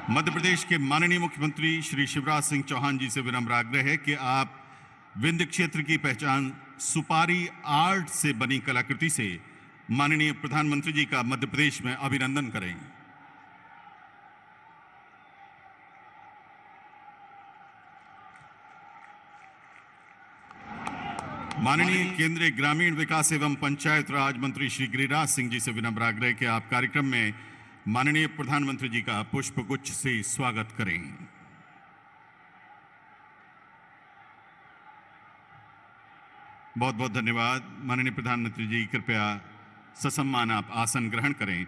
मध्य प्रदेश के माननीय मुख्यमंत्री श्री शिवराज सिंह चौहान जी से विनम्र आग्रह है कि आप विंध्य क्षेत्र की पहचान सुपारी आर्ट से बनी कलाकृति से माननीय प्रधानमंत्री जी का मध्य प्रदेश में अभिनंदन करें। माननीय केंद्रीय ग्रामीण विकास एवं पंचायत राज मंत्री श्री गिरिराज सिंह जी से विनम्र आग्रह कि आप कार्यक्रम में माननीय प्रधानमंत्री जी का पुष्पगुच्छ से स्वागत करें। बहुत बहुत धन्यवाद। माननीय प्रधानमंत्री जी, कृपया ससम्मान आप आसन ग्रहण करें।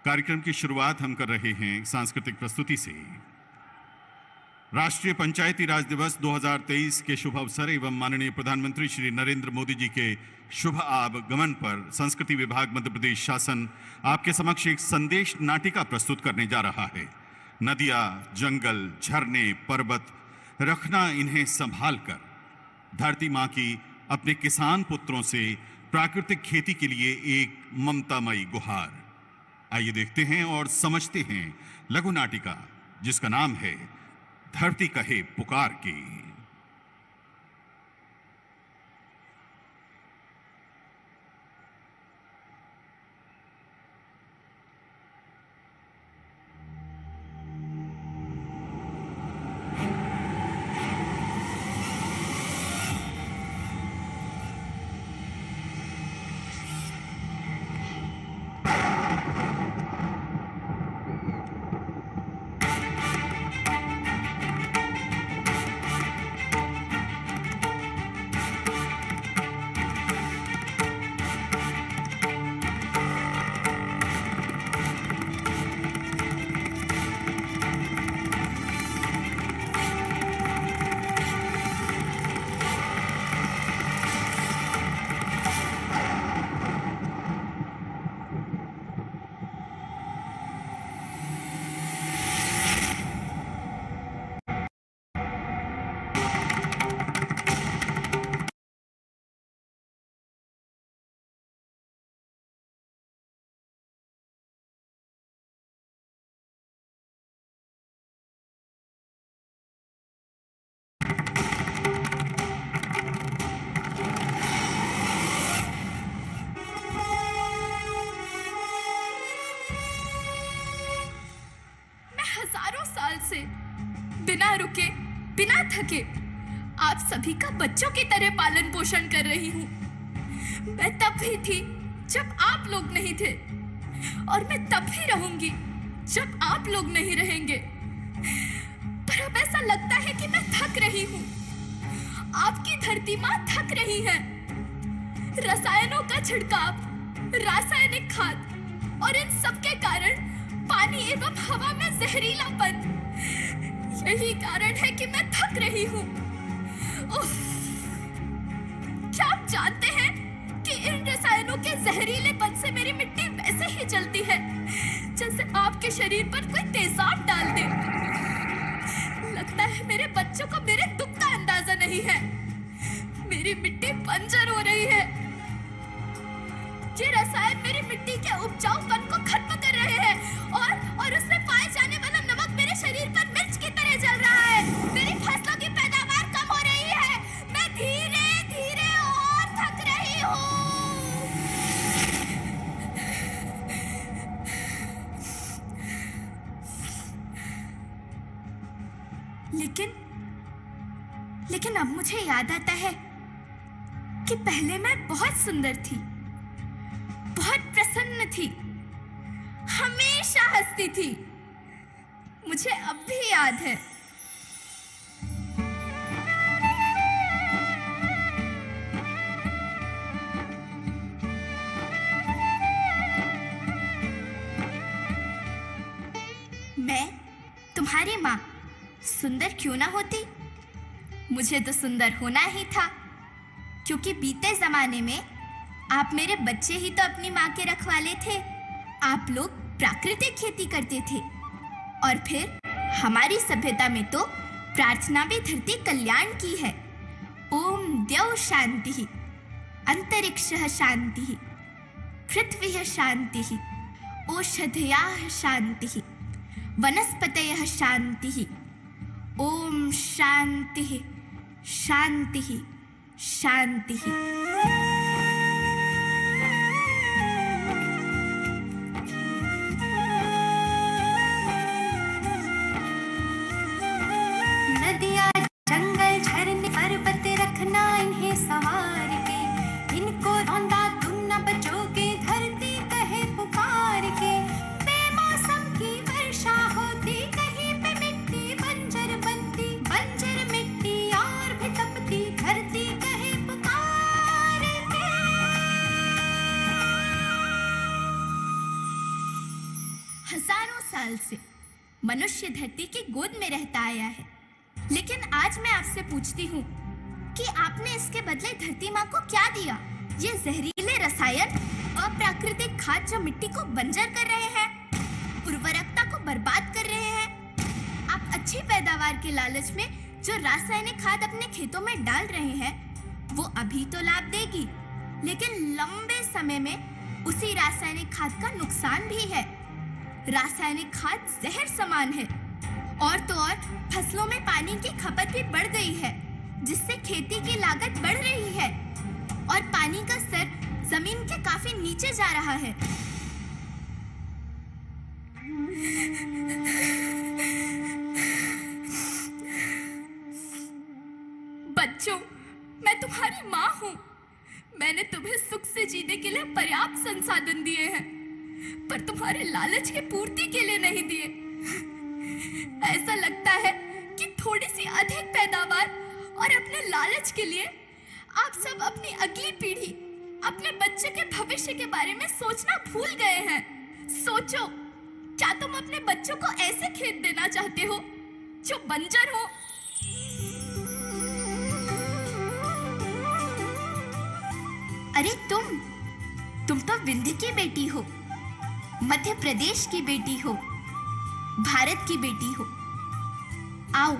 कार्यक्रम की शुरुआत हम कर रहे हैं सांस्कृतिक प्रस्तुति से। राष्ट्रीय पंचायती राज दिवस 2023 के शुभ अवसर एवं माननीय प्रधानमंत्री श्री नरेंद्र मोदी जी के शुभ आगमन पर संस्कृति विभाग मध्य प्रदेश शासन आपके समक्ष एक संदेश नाटिका प्रस्तुत करने जा रहा है। नदियां, जंगल, झरने, पर्वत, रखना इन्हें संभाल कर धरती मां की अपने किसान पुत्रों से प्राकृतिक खेती के लिए एक ममतामयी गुहार। आइए देखते हैं और समझते हैं लघु नाटिका जिसका नाम है धरती कहे पुकार की। बिना रुके, बिना थके आप सभी का बच्चों की तरह पालन पोषण कर रही हूँ। मैं तब भी थी जब आप लोग नहीं थे और मैं तब भी रहूंगी जब आप लोग नहीं रहेंगे। पर अब ऐसा लगता है कि मैं थक रही हूँ। आपकी धरती माँ थक रही है। रसायनों का छिड़काव, रासायनिक खाद और इन सब के कारण पानी एवं हवा में जहरीलापन, यही कारण है कि मैं थक रही हूँ। क्या आप जानते हैं कि इन रसायनों के जहरीलेपन से मेरी मिट्टी वैसे ही जलती है जैसे आपके शरीर पर कोई तेजाब डाल दे। लगता है मेरे बच्चों को मेरे दुख का अंदाजा नहीं है। मेरी मिट्टी बंजर हो रही है। ये रसायन मेरी मिट्टी के उपजाऊपन को खत्म कर रहे हैं और उसमें पाए जाने वाला नमक मेरे शरीर पर मिर्च की तरह जल रहा है। मेरी फसलों की पैदावार कम हो रही है। मैं धीरे धीरे और थक रही हूँ। लेकिन अब मुझे याद आता है कि पहले मैं बहुत सुंदर थी, बहुत प्रसन्न थी, हमेशा हंसती थी। मुझे अब भी याद है। मैं तुम्हारी माँ सुंदर क्यों ना होती? मुझे तो सुंदर होना ही था, क्योंकि बीते जमाने में आप मेरे बच्चे ही तो अपनी माँ के रखवाले थे। आप लोग प्राकृतिक खेती करते थे और फिर हमारी सभ्यता में तो प्रार्थना भी धरती कल्याण की है। ओम द्यौ शांति, अंतरिक्षः शांति, पृथ्व्यः शान्तिः, ओषधयः शान्तिः, वनस्पतयः शान्तिः। ओम शान्तिः शान्तिः शान्तिः। नदियाँ, जंगल, झरने, पर्वत रखना इन्हें संवार के, इनको रौंदा तुम न बचोगे, धरती कहे पुकार के। बेमौसम की वर्षा होती, कहीं पे मिट्टी बंजर बनती, बंजर मिट्टी और भी तपती, धरती कहे पुकार के। हजारों साल से मनुष्य धरती की गोद में रहता आया है, लेकिन आज मैं आपसे पूछती हूँ कि आपने इसके बदले धरती माँ को क्या दिया? ये जहरीले रसायन, अप्राकृतिक खाद जो मिट्टी को बंजर कर रहे हैं, उर्वरकता को बर्बाद कर रहे हैं। आप अच्छी पैदावार के लालच में जो रासायनिक खाद अपने खेतों में डाल रहे हैं, वो अभी तो लाभ देगी, लेकिन लंबे समय में उसी रासायनिक खाद का नुकसान भी है। रासायनिक खाद जहर समान है, और तो और फसलों में पानी की खपत भी बढ़ गई है, जिससे खेती की लागत बढ़ रही है और पानी का स्तर जमीन के काफी नीचे जा रहा है। बच्चों, मैं तुम्हारी माँ हूँ। मैंने तुम्हें सुख से जीने के लिए पर्याप्त संसाधन दिए हैं, पर तुम्हारे लालच की पूर्ति के लिए नहीं दिए। ऐसा लगता है कि थोड़ी सी अधिक पैदावार और अपने लालच के लिए आप सब अपनी अगली पीढ़ी, अपने बच्चे के भविष्य के बारे में सोचना भूल गए हैं। सोचो, क्या तुम अपने बच्चों को ऐसे खेत देना चाहते हो जो बंजर हो? अरे तुम तो विंध्य की बेटी हो, मध्य प्रदेश की बेटी हो, भारत की बेटी हो। आओ,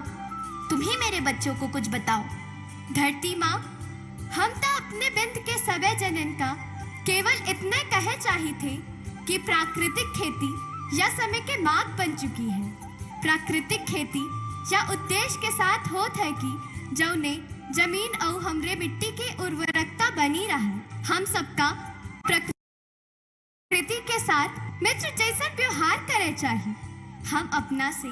तुम ही मेरे बच्चों को कुछ बताओ। धरती माँ, हम तो अपने बिंद के सबे जनन का केवल इतने कहे चाही थे कि प्राकृतिक खेती या समय के मार्ग बन चुकी है। प्राकृतिक खेती या उद्देश्य के साथ होत है कि जौने जमीन और हमरे मिट्टी की उर्वरकता बनी रहे। हम सबका प्रकृति के साथ मित्र जैसा व्यवहार करे चाहिए। हम अपना से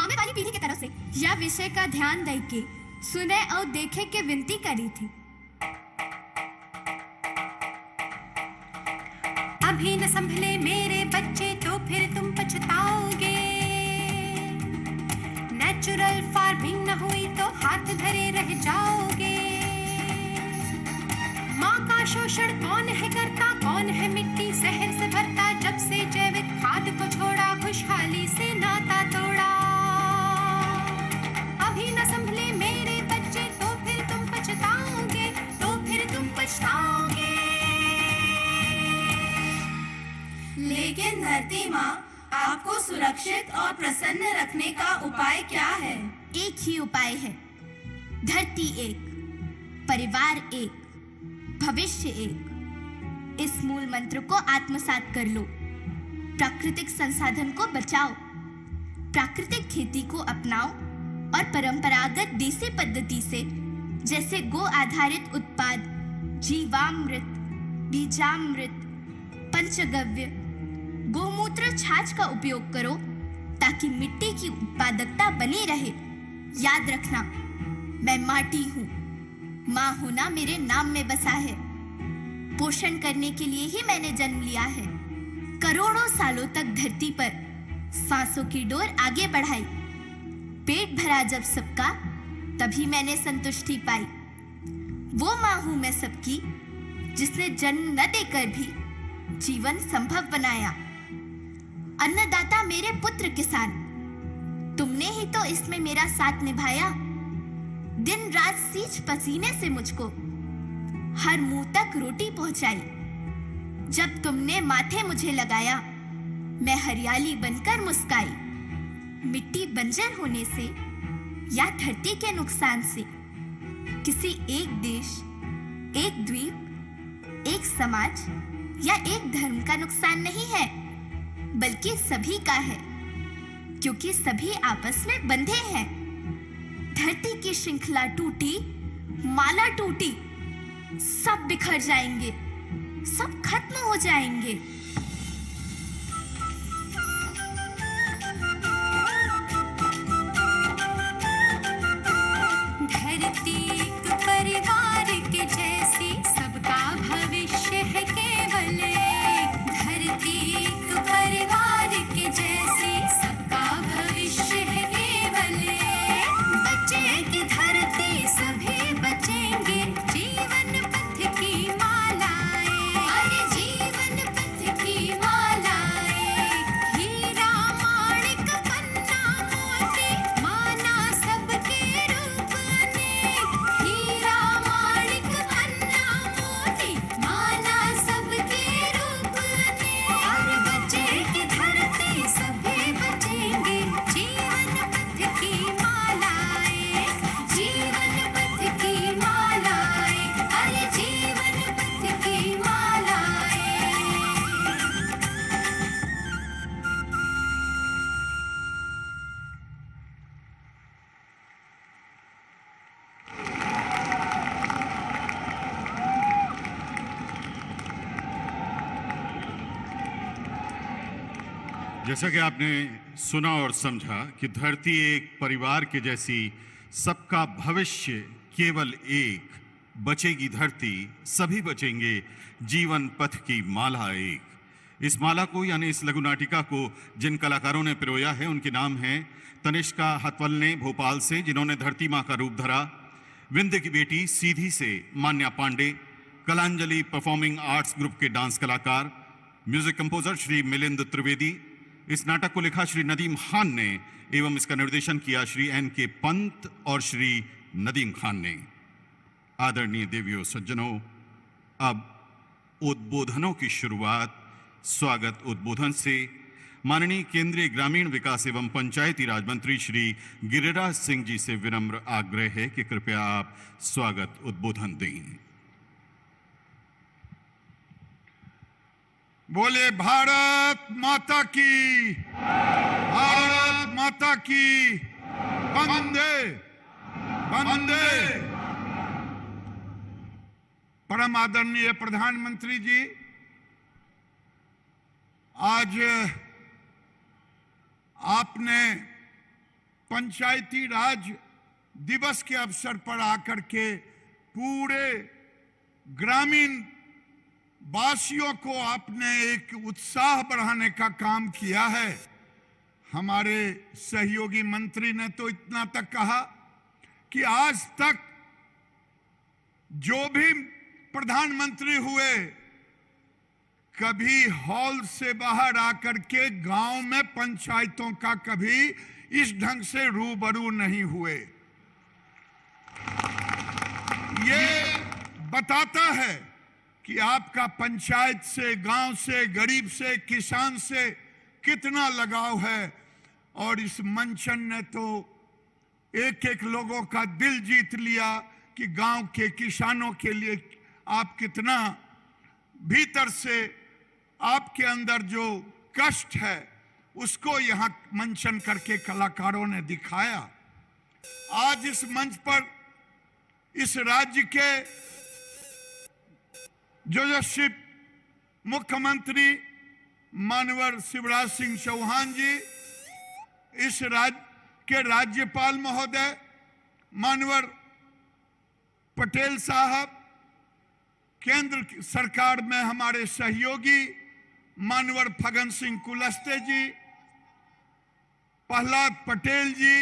आने वाली पीढ़ी की तरफ से यह विषय का ध्यान दे के सुने और देखे के विनती करी थी। अभी न संभले मेरे बच्चे तो फिर तुम पछताओगे। नेचुरल फार्मिंग न हुई तो हाथ धरे रह जाओगे। माँ का शोषण कौन है करता, कौन है मिट्टी जहर से भरता। जब से जैविक खाद को छोड़ा, खुशहाली से नाता तोड़ा। अभी न संभले मेरे बच्चे तो फिर तुम पछताओगे, तो फिर तुम पछताओगे। लेकिन धरती माँ, आपको सुरक्षित और प्रसन्न रखने का उपाय क्या है? एक ही उपाय है, धरती एक, परिवार एक, भविष्य एक। इस मूल मंत्र को आत्मसात कर लो। प्राकृतिक संसाधन को बचाओ, प्राकृतिक खेती को अपनाओ और परंपरागत देसी पद्धति से, जैसे गो आधारित उत्पाद, जीवामृत, बीजामृत, पंचगव्य, गोमूत्र, छाछ का उपयोग करो ताकि मिट्टी की उत्पादकता बनी रहे। याद रखना, मैं माटी हूँ, माँ होना मेरे नाम में बसा है। पोषण करने के लिए ही मैंने जन्म लिया है। करोड़ों सालों तक धरती पर सांसों की डोर आगे बढ़ाई। पेट भरा जब सबका, तभी मैंने संतुष्टि पाई। वो माँ हूं मैं सबकी, जिसने जन्म न देकर भी जीवन संभव बनाया। अन्नदाता मेरे पुत्र किसान, तुमने ही तो इसमें मेरा साथ निभाया। दिन रात सींच पसीने से मुझको हर मुंह तक रोटी पहुंचाई। जब तुमने माथे मुझे लगाया, मैं हरियाली बनकर मुस्काई। मिट्टी बंजर होने से या धरती के नुकसान से किसी एक देश, एक द्वीप, एक समाज या एक धर्म का नुकसान नहीं है, बल्कि सभी का है, क्योंकि सभी आपस में बंधे हैं। धरती की श्रृंखला टूटी, माला टूटी, सब बिखर जाएंगे, सब खत्म हो जाएंगे। धरती एक परिवार के जैसी, सबका भविष्य है केवल एक। धरती एक परिवार के जैसी, सबका भविष्य है केवल एक। बचेगी धरती, सभी बचेंगे, जीवन पथ की मालाएं, अरे जीवन पथ की मालाएं। हीरा माणिक पन्ना मोती, माना सबके रूप अनेक। हीरा माणिक पन्ना मोती, माना सबके रूप अनेक। और बचेगी धरती, सभी बचेंगे, जीवन पथ की मालाएं, जीवन पथ की मालाएं, अरे जीवन पथ की मालाएं। जैसा कि आपने सुना और समझा कि धरती एक परिवार के जैसी, सबका भविष्य केवल एक। बचेगी धरती, सभी बचेंगे, जीवन पथ की माला एक। इस माला को यानी इस लघु नाटिका को जिन कलाकारों ने पिरोया है उनके नाम हैं तनिष्का हतवलने भोपाल से, जिन्होंने धरती माँ का रूप धरा, विंध्य की बेटी सीधी से मान्या पांडे, कलांजलि परफॉर्मिंग आर्ट्स ग्रुप के डांस कलाकार, म्यूजिक कंपोजर श्री मिलिंद त्रिवेदी। इस नाटक को लिखा श्री नदीम खान ने एवं इसका निर्देशन किया श्री NK पंत और श्री नदीम खान ने। आदरणीय देवियों सज्जनों, अब उद्बोधनों की शुरुआत स्वागत उद्बोधन से माननीय केंद्रीय ग्रामीण विकास एवं पंचायती राज मंत्री श्री गिरिराज सिंह जी से विनम्र आग्रह है कि कृपया आप स्वागत उद्बोधन दें। बोले भारत माता की, भारत माता की, वंदे वंदे। परम आदरणीय प्रधानमंत्री जी, आज आपने पंचायती राज दिवस के अवसर पर आकर के पूरे ग्रामीण वासियों को आपने एक उत्साह बढ़ाने का काम किया है। हमारे सहयोगी मंत्री ने तो इतना तक कहा कि आज तक जो भी प्रधानमंत्री हुए, कभी हॉल से बाहर आकर के गांव में पंचायतों का कभी इस ढंग से रूबरू नहीं हुए। ये बताता है कि आपका पंचायत से, गांव से, गरीब से, किसान से कितना लगाव है। और इस मंचन ने तो एक एक लोगों का दिल जीत लिया कि गांव के किसानों के लिए आप कितना भीतर से आपके अंदर जो कष्ट है उसको यहाँ मंचन करके कलाकारों ने दिखाया। आज इस मंच पर इस राज्य के यशस्वी मुख्यमंत्री मानवर शिवराज सिंह चौहान जी, इस राज्य के राज्यपाल महोदय मानवर पटेल साहब, केंद्र सरकार में हमारे सहयोगी मानवर फगन सिंह कुलस्ते जी, प्रहलाद पटेल जी,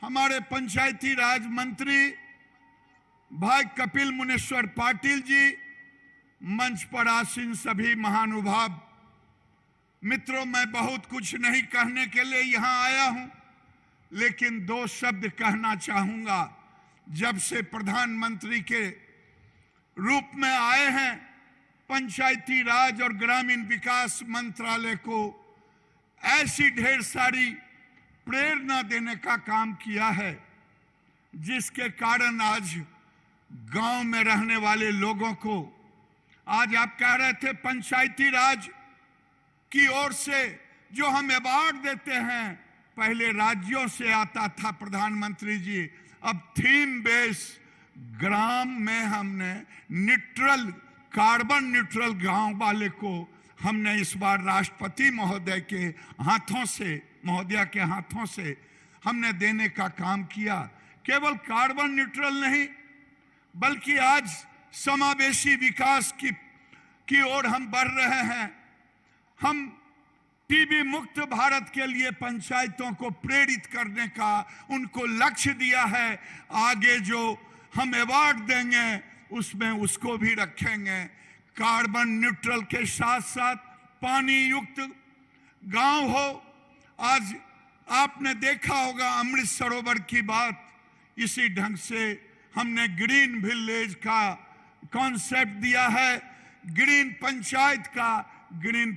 हमारे पंचायती राज मंत्री भाई कपिल मुनेश्वर पाटिल जी, मंच पर आसीन सभी महानुभाव मित्रों, मैं बहुत कुछ नहीं कहने के लिए यहां आया हूं, लेकिन दो शब्द कहना चाहूंगा। जब से प्रधानमंत्री के रूप में आए हैं, पंचायती राज और ग्रामीण विकास मंत्रालय को ऐसी ढेर सारी प्रेरणा देने का काम किया है, जिसके कारण आज गांव में रहने वाले लोगों को आज आप कह रहे थे पंचायती राज की ओर से जो हम अवार्ड देते हैं पहले राज्यों से आता था प्रधानमंत्री जी, अब थीम बेस ग्राम में हमने न्यूट्रल, कार्बन न्यूट्रल गांव वाले को हमने इस बार राष्ट्रपति महोदय के हाथों से, महोदया के हाथों से हमने देने का काम किया। केवल कार्बन न्यूट्रल नहीं बल्कि आज समावेशी विकास की ओर हम बढ़ रहे हैं। हम टीबी मुक्त भारत के लिए पंचायतों को प्रेरित करने का उनको लक्ष्य दिया है। आगे जो हम अवार्ड देंगे उसमें उसको भी रखेंगे। कार्बन न्यूट्रल के साथ साथ पानी युक्त गांव हो। आज आपने देखा होगा अमृत सरोवर की बात, इसी ढंग से हमने ग्रीन विलेज का कॉन्सेप्ट दिया है। ग्रीन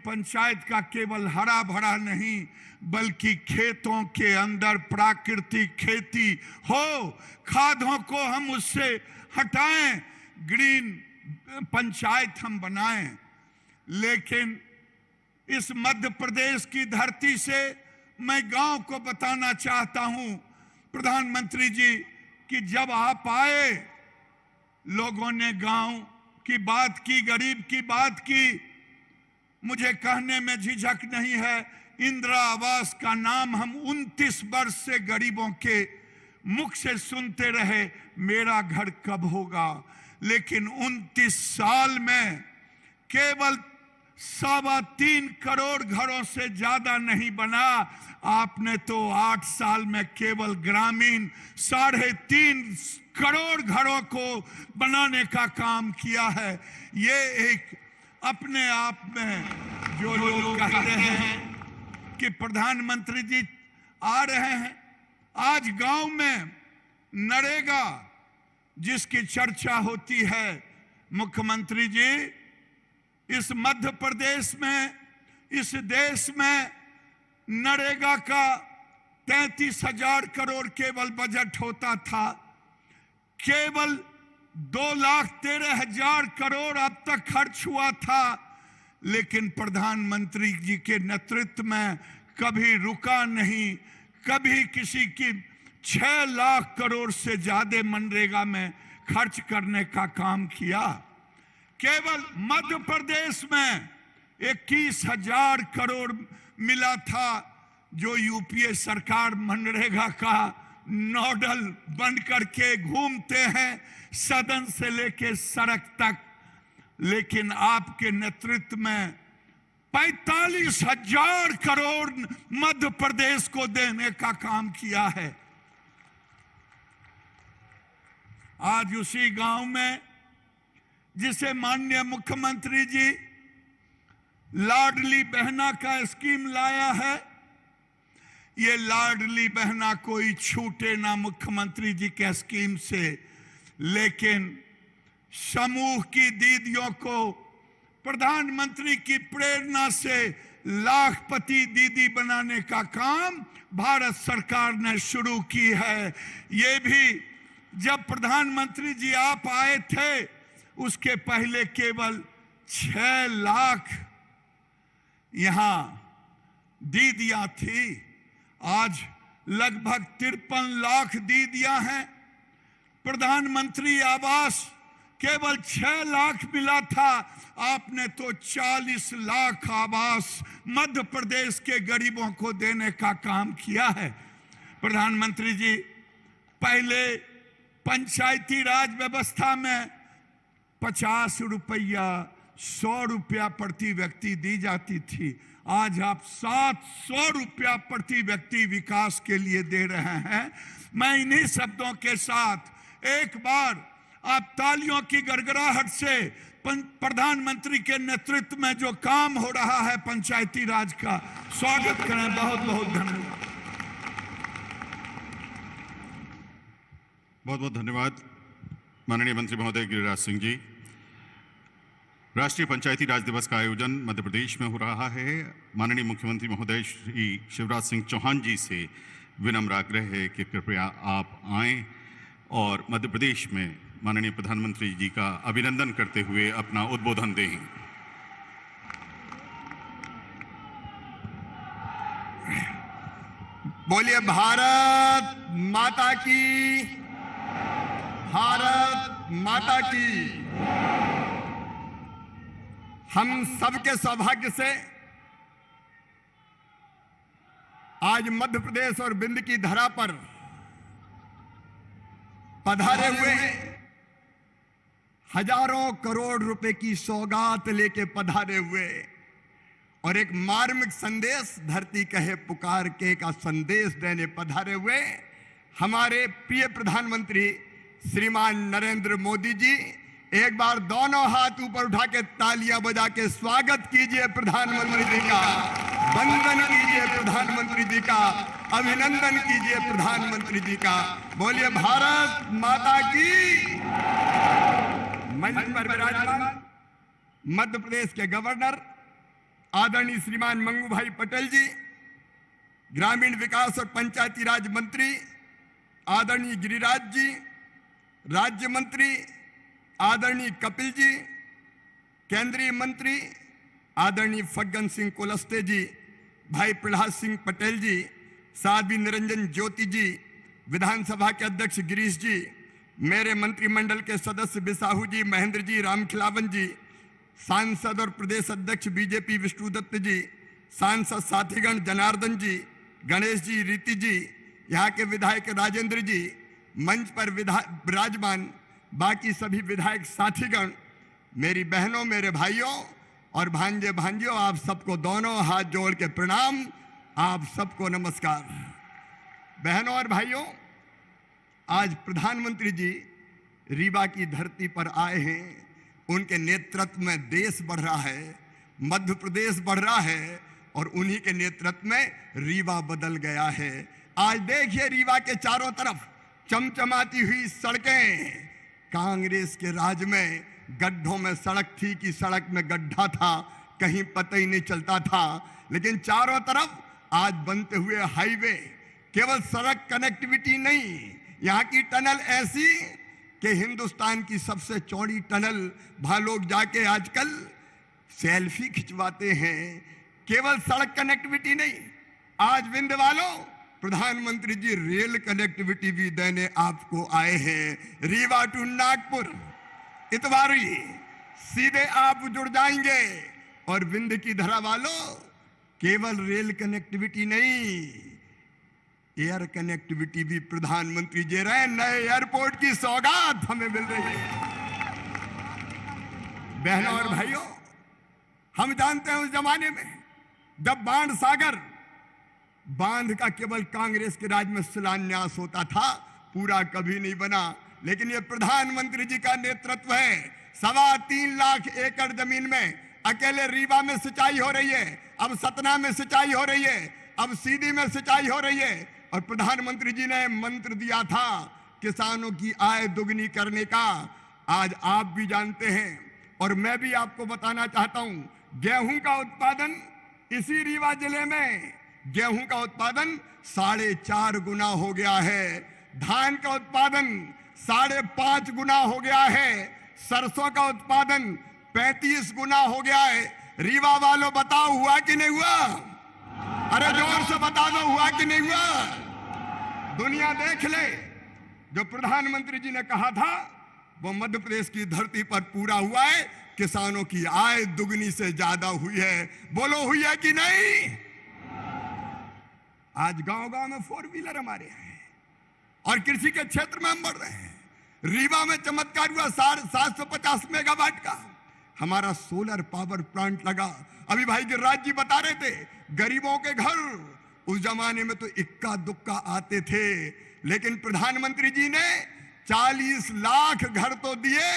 पंचायत का केवल हरा भरा नहीं बल्कि खेतों के अंदर प्राकृतिक खेती हो, खादों को हम उससे हटाएं, ग्रीन पंचायत हम बनाएं। लेकिन इस मध्य प्रदेश की धरती से मैं गांव को बताना चाहता हूं प्रधानमंत्री जी कि जब आप आए लोगों ने गांव की बात की, गरीब की बात की। मुझे कहने में झिझक नहीं है, इंदिरा आवास का नाम हम 29 वर्ष से गरीबों के मुख से सुनते रहे, मेरा घर कब होगा। लेकिन 29 साल में केवल 3.25 करोड़ घरों से ज्यादा नहीं बना। आपने तो 8 साल में केवल ग्रामीण 3.5 करोड़ घरों को बनाने का काम किया है। ये एक अपने आप में जो लोग कहते हैं कि प्रधानमंत्री जी आ रहे हैं, आज गांव में नरेगा जिसकी चर्चा होती है, मुख्यमंत्री जी इस मध्य प्रदेश में, इस देश में नरेगा का 33,000 करोड़ केवल बजट होता था। केवल 2,13,000 करोड़ अब तक खर्च हुआ था। लेकिन प्रधानमंत्री जी के नेतृत्व में कभी रुका नहीं, कभी किसी की 6 लाख करोड़ से ज्यादा मनरेगा में खर्च करने का काम किया। केवल मध्य प्रदेश में 21,000 करोड़ मिला था, जो यूपीए सरकार मनरेगा का नोडल बन करके घूमते हैं सदन से लेके सड़क तक। लेकिन आपके नेतृत्व में 45,000 करोड़ मध्य प्रदेश को देने का काम किया है। आज उसी गांव में जिसे माननीय मुख्यमंत्री जी लाडली बहना का स्कीम लाया है, ये लाडली बहना कोई छूटे ना मुख्यमंत्री जी के स्कीम से, लेकिन समूह की दीदियों को प्रधानमंत्री की प्रेरणा से लाखपति दीदी बनाने का काम भारत सरकार ने शुरू की है। ये भी जब प्रधानमंत्री जी आप आए थे उसके पहले केवल 6 लाख यहां दीदियां थी, आज लगभग 53 लाख दीदियां हैं। प्रधानमंत्री आवास केवल 6 लाख मिला था, आपने तो 40 लाख आवास मध्य प्रदेश के गरीबों को देने का काम किया है। प्रधानमंत्री जी पहले पंचायती राज व्यवस्था में 50 रुपया 100 रुपया प्रति व्यक्ति दी जाती थी, आज आप 700 रुपया प्रति व्यक्ति विकास के लिए दे रहे हैं। मैं इन्हीं शब्दों के साथ एक बार आप तालियों की गड़गड़ाहट से प्रधानमंत्री के नेतृत्व में जो काम हो रहा है पंचायती राज का स्वागत करें। बहुत बहुत धन्यवाद। बहुत बहुत धन्यवाद माननीय मंत्री महोदय गिरिराज सिंह जी। राष्ट्रीय पंचायती राज दिवस का आयोजन मध्य प्रदेश में हो रहा है। माननीय मुख्यमंत्री महोदय श्री शिवराज सिंह चौहान जी से विनम्र आग्रह है कि कृपया आप आएं और मध्य प्रदेश में माननीय प्रधानमंत्री जी का अभिनंदन करते हुए अपना उद्बोधन दें। बोलिए भारत माता की, भारत माता की। हम सबके सौभाग्य से आज मध्य प्रदेश और विंध्य की धरा पर पधारे हुए हजारों करोड़ रुपए की सौगात लेके पधारे हुए और एक मार्मिक संदेश धरती कहे पुकार के का संदेश देने पधारे हुए हमारे प्रिय प्रधानमंत्री श्रीमान नरेंद्र मोदी जी, एक बार दोनों हाथ ऊपर उठा के तालियां बजा के स्वागत कीजिए प्रधानमंत्री जी का, वंदन कीजिए प्रधानमंत्री जी का, अभिनंदन कीजिए प्रधानमंत्री जी का। बोलिए भारत माता की। मंच पर विराजमान मध्य प्रदेश के गवर्नर आदरणीय श्रीमान मंगू भाई पटेल जी, ग्रामीण विकास और पंचायती राज मंत्री आदरणीय गिरिराज जी, राज्य मंत्री आदरणीय कपिल जी, केंद्रीय मंत्री आदरणीय फग्गन सिंह कुलस्ते जी, भाई प्रहलाद सिंह पटेल जी, साध्वी निरंजन ज्योति जी, विधानसभा के अध्यक्ष गिरीश जी, मेरे मंत्रिमंडल के सदस्य बिसाहू जी, महेंद्र जी, रामखिलावन जी, सांसद और प्रदेश अध्यक्ष बीजेपी विष्णुदत्त जी, सांसद साथीगण जनार्दन जी, गणेश जी, रीति जी, यहाँ के विधायक राजेंद्र जी, मंच पर विराजमान बाकी सभी विधायक साथीगण, मेरी बहनों, मेरे भाइयों और भांजे भांजियों, आप सबको दोनों हाथ जोड़ के प्रणाम, आप सबको नमस्कार। बहनों और भाइयों, आज प्रधानमंत्री जी रीवा की धरती पर आए हैं। उनके नेतृत्व में देश बढ़ रहा है, मध्य प्रदेश बढ़ रहा है और उन्हीं के नेतृत्व में रीवा बदल गया है। आज देखिए रीवा के चारों तरफ चमचमाती हुई सड़कें। कांग्रेस के राज में गड्ढों में सड़क थी कि सड़क में गड्ढा था, कहीं पता ही नहीं चलता था, लेकिन चारों तरफ आज बनते हुए हाईवे। केवल सड़क कनेक्टिविटी नहीं, यहाँ की टनल ऐसी कि हिंदुस्तान की सबसे चौड़ी टनल, वहां लोग जाके आजकल सेल्फी खिंचवाते हैं। केवल सड़क कनेक्टिविटी नहीं, आज विंध्य वालों प्रधानमंत्री जी रेल कनेक्टिविटी भी देने आपको आए हैं। रीवा टू नागपुर इतवारी सीधे आप जुड़ जाएंगे। और विंध्य की धरा वालों केवल रेल कनेक्टिविटी नहीं, एयर कनेक्टिविटी भी प्रधानमंत्री जी रहे। नए एयरपोर्ट की सौगात हमें मिल रही है। बहनों और भाइयों, हम जानते हैं उस जमाने में जब बाण सागर बांध का केवल कांग्रेस के राज में शिलान्यास होता था, पूरा कभी नहीं बना, लेकिन ये प्रधानमंत्री जी का नेतृत्व है। 3.25 लाख एकड़ जमीन में अकेले रीवा में सिंचाई हो रही है, अब सतना में सिंचाई हो रही है, अब सीधी में सिंचाई हो रही है। और प्रधानमंत्री जी ने मंत्र दिया था किसानों की आय दुगनी करने का। आज आप भी जानते हैं और मैं भी आपको बताना चाहता हूं, गेहूं का उत्पादन इसी रीवा जिले में गेहूं का उत्पादन 4.5 गुना हो गया है, धान का उत्पादन 5.5 गुना हो गया है, सरसों का उत्पादन 35 गुना हो गया है। रीवा वालों बताओ हुआ कि नहीं हुआ? अरे जोर से बता दो हुआ कि नहीं हुआ? दुनिया देख ले, जो प्रधानमंत्री जी ने कहा था वो मध्य प्रदेश की धरती पर पूरा हुआ है। किसानों की आय दुगनी से ज्यादा हुई है। बोलो हुई है कि नहीं? आज गांव-गांव में 4 व्हीलर हमारे हैं और कृषि के क्षेत्र में हम बढ़ रहे हैं। रीवा में चमत्कार हुआ 750 मेगावाट का हमारा सोलर पावर प्लांट लगा। अभी भाई गिरिराज जी बता रहे थे, गरीबों के घर उस जमाने में तो इक्का दुक्का आते थे, लेकिन प्रधानमंत्री जी ने 40 लाख घर तो दिए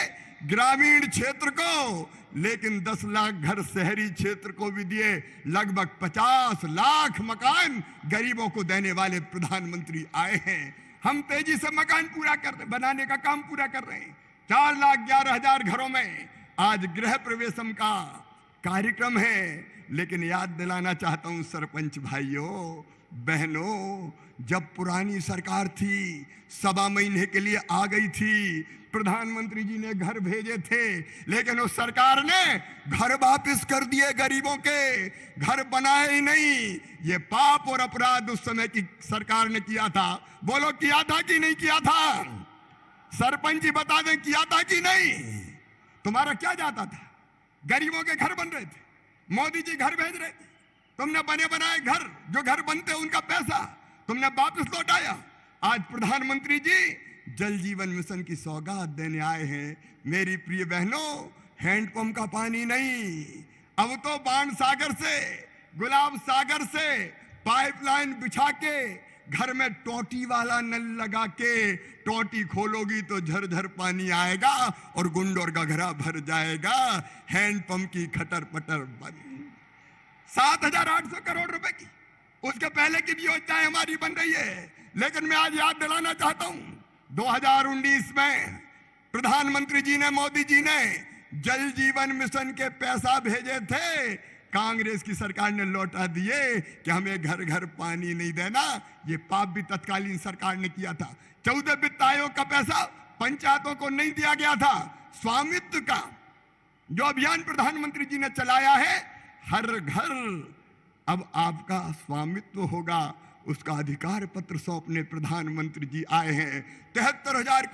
ग्रामीण क्षेत्र को, लेकिन 10 लाख घर शहरी क्षेत्र को भी दिए। लगभग 50 लाख मकान गरीबों को देने वाले प्रधानमंत्री आए हैं। हम तेजी से मकान पूरा बनाने का काम पूरा कर रहे हैं। 4,11,000 घरों में आज गृह प्रवेशम का कार्यक्रम है। लेकिन याद दिलाना चाहता हूं सरपंच भाइयों, बहनों, जब पुरानी सरकार थी, 1.25 महीने के लिए आ गई थी, प्रधानमंत्री जी ने घर भेजे थे, लेकिन उस सरकार ने घर वापस कर दिए गरीबों के, घर बनाए ही नहीं। ये पाप और अपराध उस समय की सरकार ने किया था। बोलो, किया था कि नहीं किया था? सरपंच जी बता दें, किया था कि नहीं? तुम्हारा क्या जाता था? गरीबों के घर बन रहे थे, मोदी जी घर भेज रहे थे, तुमने बने बनाए घर, जो घर बनते उनका पैसा तुमने वापस लौटाया। आज प्रधानमंत्री जी जल जीवन मिशन की सौगात देने आए हैं। मेरी प्रिय बहनों, हैंडपंप का पानी नहीं, अब तो बाण सागर से, गुलाब सागर से पाइपलाइन बिछा के, घर में टोटी वाला नल लगा के, टोटी खोलोगी तो झरझर पानी आएगा और गुंडोर गघरा भर जाएगा। हैंडपंप की खटर पटर बंद। 7,800 करोड़ रुपए की, उसके पहले की भी योजनाएं हमारी बन रही है। लेकिन मैं आज याद दिलाना चाहता हूं, 2019 में प्रधानमंत्री जी ने, मोदी जी ने जल जीवन मिशन के पैसा भेजे थे, कांग्रेस की सरकार ने लौटा दिए कि हमें घर घर पानी नहीं देना। ये पाप भी तत्कालीन सरकार ने किया था। 14 वित्त आयोग का पैसा पंचायतों को नहीं दिया गया था। स्वामित्व का जो अभियान प्रधानमंत्री जी ने चलाया है, हर घर अब आपका स्वामित्व होगा, उसका अधिकार पत्र सौंपने प्रधानमंत्री जी आए हैं। 73,000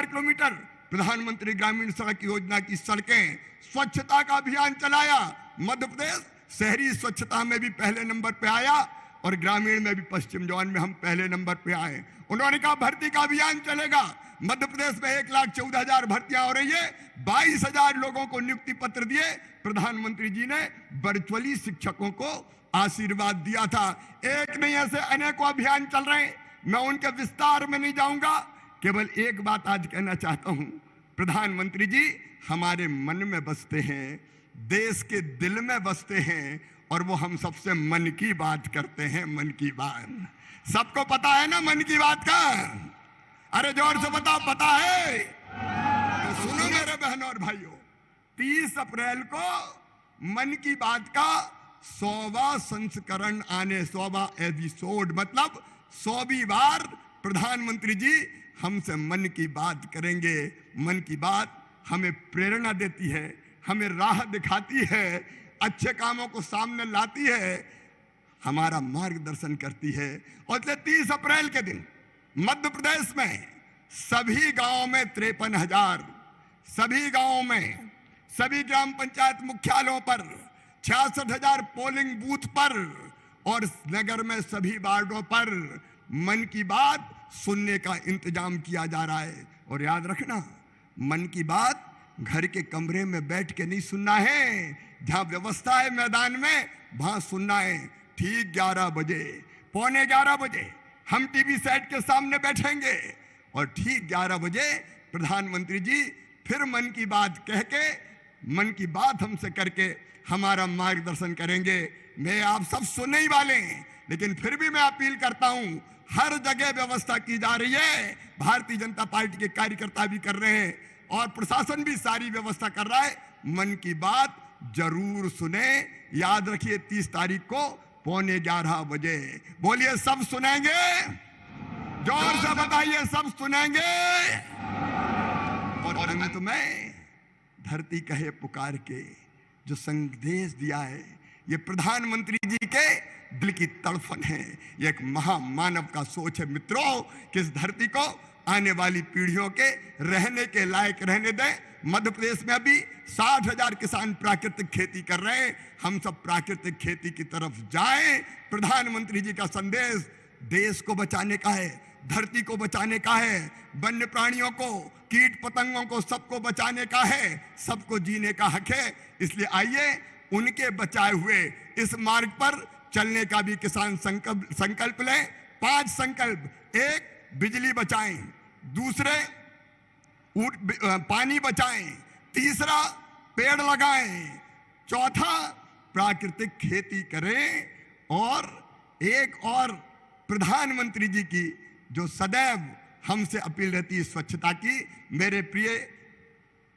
किलोमीटर प्रधानमंत्री ग्रामीण सड़क योजना की सड़कें, स्वच्छता का अभियान चलाया। मध्य प्रदेश शहरी स्वच्छता में भी पहले नंबर पे आया और ग्रामीण में भी पश्चिम जोन में हम पहले नंबर पे आए। उन्होंने कहा भर्ती का अभियान चलेगा। मध्य प्रदेश में 1,14,000 भर्तियां हो रही है। 22,000 लोगों को नियुक्ति पत्र दिए। प्रधानमंत्री जी ने वर्चुअली शिक्षकों को आशीर्वाद दिया था। एक नहीं, ऐसे अनेकों अभियान चल रहे हैं। मैं उनके विस्तार में नहीं जाऊंगा, केवल एक बात आज कहना चाहता हूं। प्रधानमंत्री जी हमारे मन में बसते हैं, देश के दिल में बसते हैं, और वो हम सबसे मन की बात करते हैं। मन की बात सबको पता है ना, मन की बात का? अरे जोर से बताओ, पता है? तो सुनो मेरे बहनों और भाइयों, 30 अप्रैल को मन की बात का 100वां संस्करण आने, 100वां एपिसोड, मतलब 100वीं बार प्रधानमंत्री जी हमसे मन की बात करेंगे। मन की बात हमें प्रेरणा देती है, हमें राह दिखाती है, अच्छे कामों को सामने लाती है, हमारा मार्गदर्शन करती है। और इसलिए 30 अप्रैल के दिन मध्य प्रदेश में सभी गांवों में 53,000, सभी गांवों में, सभी ग्राम पंचायत मुख्यालयों पर 66,000 पोलिंग बूथ पर और नगर में सभी वार्डों पर मन की बात सुनने का इंतजाम किया जा रहा है। और याद रखना, मन की बात घर के कमरे में बैठ के नहीं सुनना है। जहां व्यवस्था है मैदान में, वहां सुनना है। ठीक 11 बजे, 11:15 बजे हम टीवी सेट के सामने बैठेंगे और ठीक 11 बजे प्रधानमंत्री जी फिर मन की बात कह के, मन की बात हमसे करके हमारा मार्गदर्शन करेंगे। मैं आप सब सुनने ही वाले हैं, लेकिन फिर भी मैं अपील करता हूं, हर जगह व्यवस्था की जा रही है। भारतीय जनता पार्टी के कार्यकर्ता भी कर रहे हैं और प्रशासन भी सारी व्यवस्था कर रहा है। मन की बात जरूर सुने। याद रखिए 30 तारीख को 11:15 बजे। बोलिए, सब सुनेंगे? जोर से बताइए, सब सुनेंगे? और अंत में धरती कहे पुकार के जो संदेश दिया है, ये प्रधानमंत्री जी के दिल की तड़फन है। ये एक महामानव का सोच है मित्रों, कि इस धरती को आने वाली पीढ़ियों के रहने के लायक रहने दें। मध्य प्रदेश में अभी 60,000 किसान प्राकृतिक खेती कर रहे हैं। हम सब प्राकृतिक खेती की तरफ जाएं। प्रधानमंत्री जी का संदेश देश को बचाने का है, धरती को बचाने का है, वन्य प्राणियों को, कीट पतंगों को, सबको बचाने का है, सबको जीने का हक है। इसलिए आइए उनके बचाए हुए इस मार्ग पर चलने का भी किसान संकल्प लें। 5 संकल्प। 1, बिजली बचाएं। दूसरे, पानी बचाएं। तीसरा, पेड़ लगाएं। चौथा, प्राकृतिक खेती करें। और एक और प्रधानमंत्री जी की जो सदैव हमसे अपील रहती है स्वच्छता की, मेरे प्रिय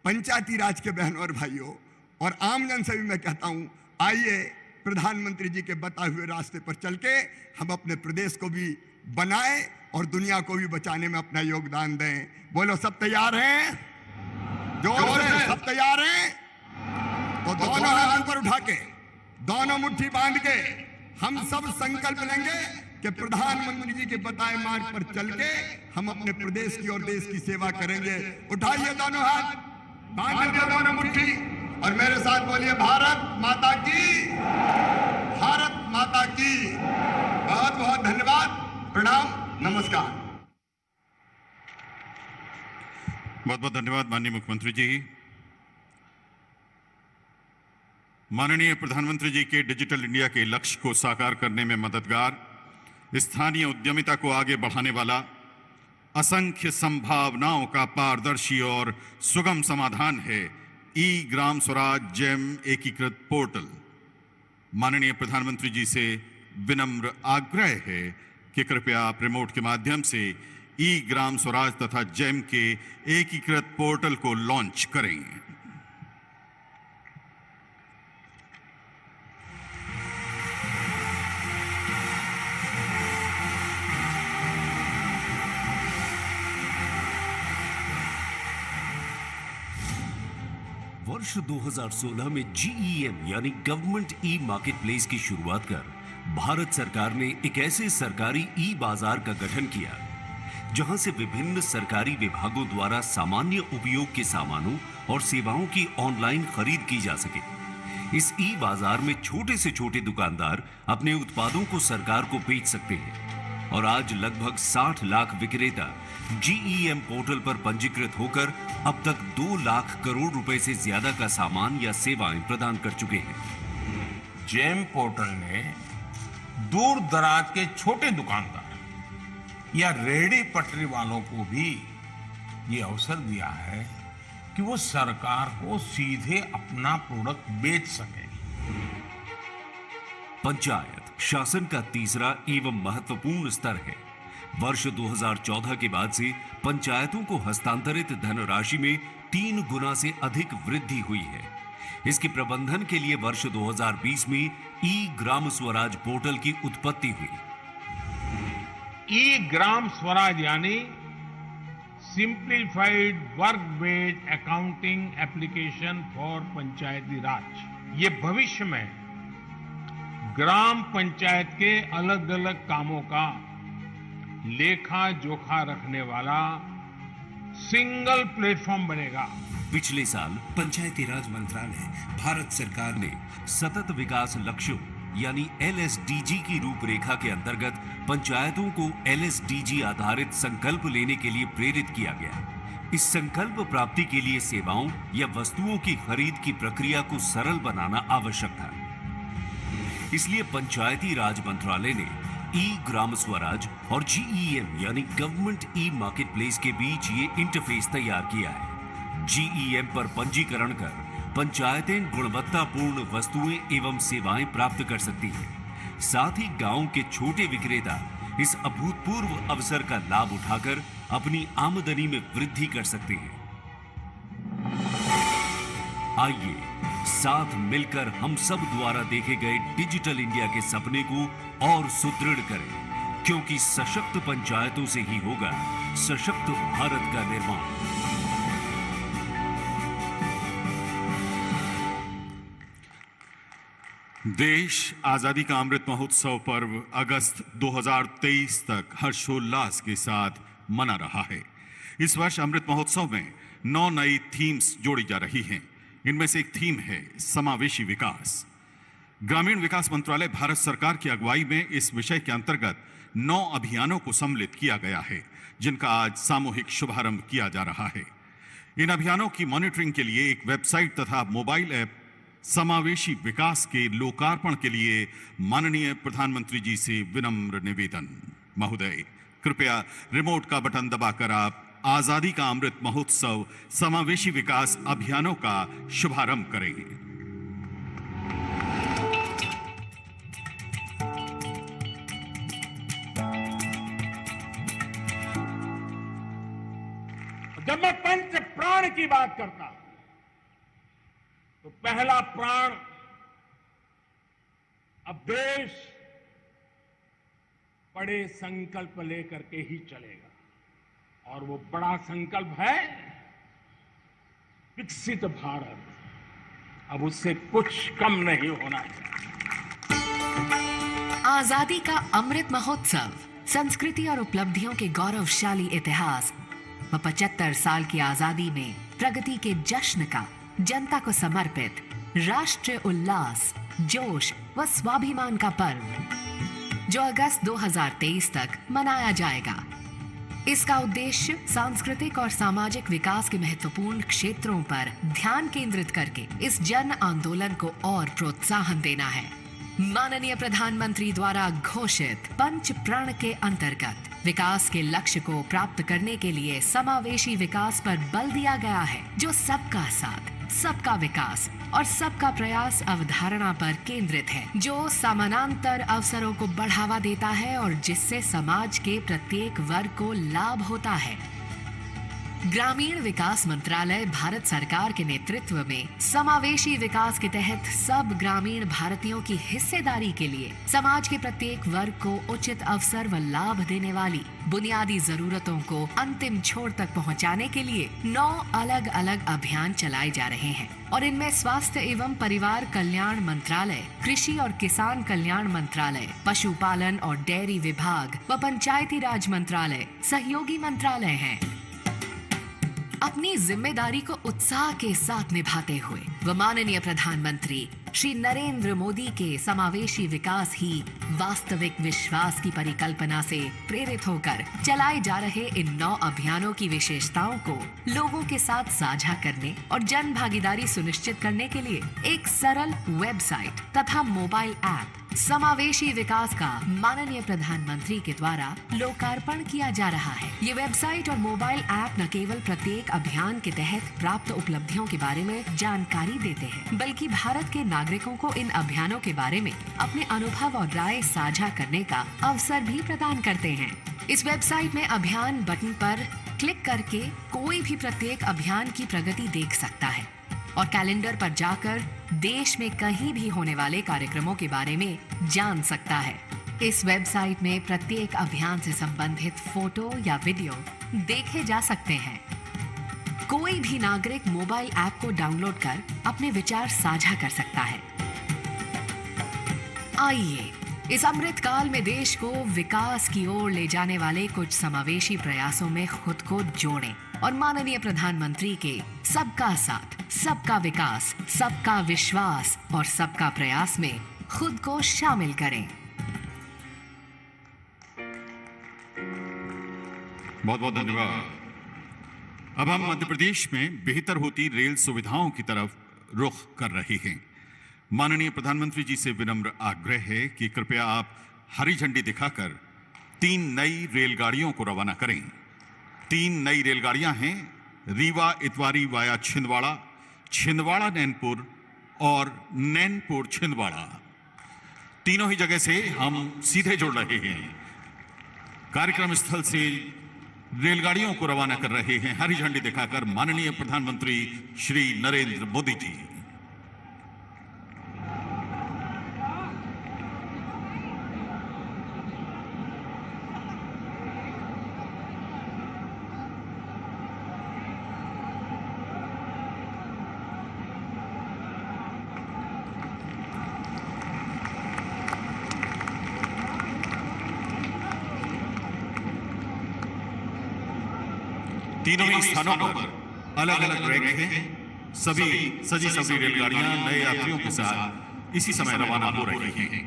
पंचायती राज के बहनों और भाइयों और आमजन से भी मैं कहता हूं, आइए प्रधानमंत्री जी के बताए हुए रास्ते पर चल के हम अपने प्रदेश को भी बनाएं और दुनिया को भी बचाने में अपना योगदान दें। बोलो, सब तैयार हैं? जोर से सब तैयार हैं? तो दोनों हाथ ऊपर उठा के, दोनों मुट्ठी बांध के हम सब संकल्प लेंगे कि प्रधानमंत्री जी के बताए मार्ग पर चल के हम अपने प्रदेश की और देश की सेवा करेंगे। उठाइए दोनों हाथ, बांध के दोनों मुट्ठी और मेरे साथ बोलिए, भारत माता की, भारत माता की। बहुत बहुत धन्यवाद, प्रणाम, नमस्कार। बहुत बहुत धन्यवाद माननीय मुख्यमंत्री जी। माननीय प्रधानमंत्री जी के डिजिटल इंडिया के लक्ष्य को साकार करने में मददगार, स्थानीय उद्यमिता को आगे बढ़ाने वाला, असंख्य संभावनाओं का पारदर्शी और सुगम समाधान है ई ग्राम स्वराज जेम एकीकृत पोर्टल। माननीय प्रधानमंत्री जी से विनम्र आग्रह है कि कृपया आप रिमोट के माध्यम से ई ग्राम स्वराज तथा जेम के एकीकृत पोर्टल को लॉन्च करें। वर्ष 2016 में GEM यानी गवर्नमेंट ई मार्केट प्लेस की शुरुआत कर भारत सरकार ने एक ऐसे सरकारी ई बाजार का गठन किया जहां से विभिन्न सरकारी विभागों द्वारा सामान्य उपयोग के सामानों और सेवाओं की ऑनलाइन खरीद की जा सके। इस ई बाजार में छोटे से छोटे दुकानदार अपने उत्पादों को सरकार को बेच सकते हैं और आज लगभग 60 लाख विक्रेता GEM पोर्टल पर पंजीकृत होकर अब तक 2 लाख करोड़ रुपए से ज्यादा का सामान या सेवाएं प्रदान कर चुके हैं। जेम पोर्टल ने दूर दराज के छोटे दुकानदार या रेहड़ी पटरी वालों को भी ये अवसर दिया है कि वो सरकार को सीधे अपना प्रोडक्ट बेच सके। पंचायत शासन का तीसरा एवं महत्वपूर्ण स्तर है। वर्ष 2014 के बाद से पंचायतों को हस्तांतरित धनराशि में 3 गुना से अधिक वृद्धि हुई है। इसके प्रबंधन के लिए वर्ष 2020 में ई ग्राम स्वराज पोर्टल की उत्पत्ति हुई। ई ग्राम स्वराज यानी simplified work based accounting application for पंचायती राज। ये भविष्य में ग्राम पंचायत के अलग अलग कामों का लेखा जोखा रखने वाला सिंगल प्लेटफॉर्म बनेगा। पिछले साल पंचायती राज मंत्रालय भारत सरकार ने सतत विकास लक्ष्यों यानी LSDG की रूपरेखा के अंतर्गत पंचायतों को LSDG आधारित संकल्प लेने के लिए प्रेरित किया गया। इस संकल्प प्राप्ति के लिए सेवाओं या वस्तुओं की खरीद की प्रक्रिया को सरल बनाना आवश्यक था। इसलिए पंचायती राज मंत्रालय ने ई ग्राम स्वराज और GEM यानी गवर्नमेंट ई मार्केट प्लेस के बीच ये इंटरफेस तैयार किया है। GEM पर पंजीकरण कर पंचायतें गुणवत्तापूर्ण वस्तुएं एवं सेवाएं प्राप्त कर सकती हैं। साथ ही गांव के छोटे विक्रेता इस अभूतपूर्व अवसर का लाभ उठाकर अपनी आमदनी में वृद्धि कर सकते हैं। आइए साथ मिलकर हम सब द्वारा देखे गए डिजिटल इंडिया के सपने को और सुदृढ़ करें, क्योंकि सशक्त पंचायतों से ही होगा सशक्त भारत का निर्माण। देश आजादी का अमृत महोत्सव पर्व अगस्त 2023 तक हर्षोल्लास के साथ मना रहा है। इस वर्ष अमृत महोत्सव में 9 नई थीम्स जोड़ी जा रही हैं। इनमें से एक थीम है समावेशी विकास। ग्रामीण विकास मंत्रालय भारत सरकार की अगुवाई में इस विषय के अंतर्गत 9 अभियानों को सम्मिलित किया गया है, जिनका आज सामूहिक शुभारंभ किया जा रहा है। इन अभियानों की मॉनिटरिंग के लिए एक वेबसाइट तथा मोबाइल ऐप समावेशी विकास के लोकार्पण के लिए माननीय प्रधानमंत्री जी से विनम्र निवेदन। महोदय, कृपया रिमोट का बटन दबाकर आप आजादी का अमृत महोत्सव समावेशी विकास अभियानों का शुभारंभ करें। जब मैं पंच प्राण की बात करता हूं तो पहला प्राण अब देश बड़े संकल्प लेकर के ही चलेगा और वो बड़ा संकल्प है विकसित भारत। अब उससे कुछ कम नहीं होना चाहिए। आजादी का अमृत महोत्सव, संस्कृति और उपलब्धियों के गौरवशाली इतिहास व 75 साल की आजादी में प्रगति के जश्न का जनता को समर्पित राष्ट्रीय उल्लास, जोश व स्वाभिमान का पर्व जो अगस्त 2023 तक मनाया जाएगा। इसका उद्देश्य सांस्कृतिक और सामाजिक विकास के महत्वपूर्ण क्षेत्रों पर ध्यान केंद्रित करके इस जन आंदोलन को और प्रोत्साहन देना है। माननीय प्रधानमंत्री द्वारा घोषित पंच प्रण के अंतर्गत विकास के लक्ष्य को प्राप्त करने के लिए समावेशी विकास पर बल दिया गया है, जो सबका साथ, सबका विकास और सबका प्रयास अवधारणा पर केंद्रित है, जो समानांतर अवसरों को बढ़ावा देता है और जिससे समाज के प्रत्येक वर्ग को लाभ होता है। ग्रामीण विकास मंत्रालय भारत सरकार के नेतृत्व में समावेशी विकास के तहत सब ग्रामीण भारतीयों की हिस्सेदारी के लिए समाज के प्रत्येक वर्ग को उचित अवसर व लाभ देने वाली बुनियादी जरूरतों को अंतिम छोर तक पहुंचाने के लिए 9 अलग अलग अभियान चलाए जा रहे हैं और इनमें स्वास्थ्य एवं परिवार कल्याण मंत्रालय, कृषि और किसान कल्याण मंत्रालय, पशुपालन और डेयरी विभाग व पंचायती राज मंत्रालय सहयोगी मंत्रालय हैं। अपनी जिम्मेदारी को उत्साह के साथ निभाते हुए व माननीय प्रधानमंत्री श्री नरेंद्र मोदी के समावेशी विकास ही वास्तविक विश्वास की परिकल्पना से प्रेरित होकर चलाए जा रहे इन 9 अभियानों की विशेषताओं को लोगों के साथ साझा करने और जन भागीदारी सुनिश्चित करने के लिए एक सरल वेबसाइट तथा मोबाइल ऐप समावेशी विकास का माननीय प्रधानमंत्री के द्वारा लोकार्पण किया जा रहा है। ये वेबसाइट और मोबाइल ऐप न केवल प्रत्येक अभियान के तहत प्राप्त उपलब्धियों के बारे में जानकारी देते हैं, बल्कि भारत के नागरिकों को इन अभियानों के बारे में अपने अनुभव और राय साझा करने का अवसर भी प्रदान करते हैं। इस वेबसाइट में अभियान बटन पर क्लिक करके कोई भी प्रत्येक अभियान की प्रगति देख सकता है और कैलेंडर पर जाकर देश में कहीं भी होने वाले कार्यक्रमों के बारे में जान सकता है। इस वेबसाइट में प्रत्येक अभियान से संबंधित फोटो या वीडियो देखे जा सकते हैं। कोई भी नागरिक मोबाइल ऐप को डाउनलोड कर अपने विचार साझा कर सकता है। आइए इस अमृत काल में देश को विकास की ओर ले जाने वाले कुछ समावेशी प्रयासों में खुद को जोड़ें और माननीय प्रधानमंत्री के सबका साथ, सबका विकास, सबका विश्वास और सबका प्रयास में खुद को शामिल करें। बहुत बहुत धन्यवाद। अब हम मध्य प्रदेश में बेहतर होती रेल सुविधाओं की तरफ रुख कर रहे हैं। माननीय प्रधानमंत्री जी से विनम्र आग्रह है कि कृपया आप हरी झंडी दिखाकर 3 नई रेलगाड़ियों को रवाना करें। 3 नई रेलगाड़ियां हैं रीवा इतवारी वाया छिंदवाड़ा, छिंदवाड़ा नैनपुर और नैनपुर छिंदवाड़ा। तीनों ही जगह से हम सीधे जुड़ रहे हैं। कार्यक्रम स्थल से रेलगाड़ियों को रवाना कर रहे हैं हरी झंडी दिखाकर माननीय प्रधानमंत्री श्री नरेंद्र मोदी जी। तीनों ही स्थानों पर अलग अलग ट्रैक हैं। सभी सजी सजी रेलगाड़ियां नए यात्रियों के साथ इसी समय रवाना हो रही हैं।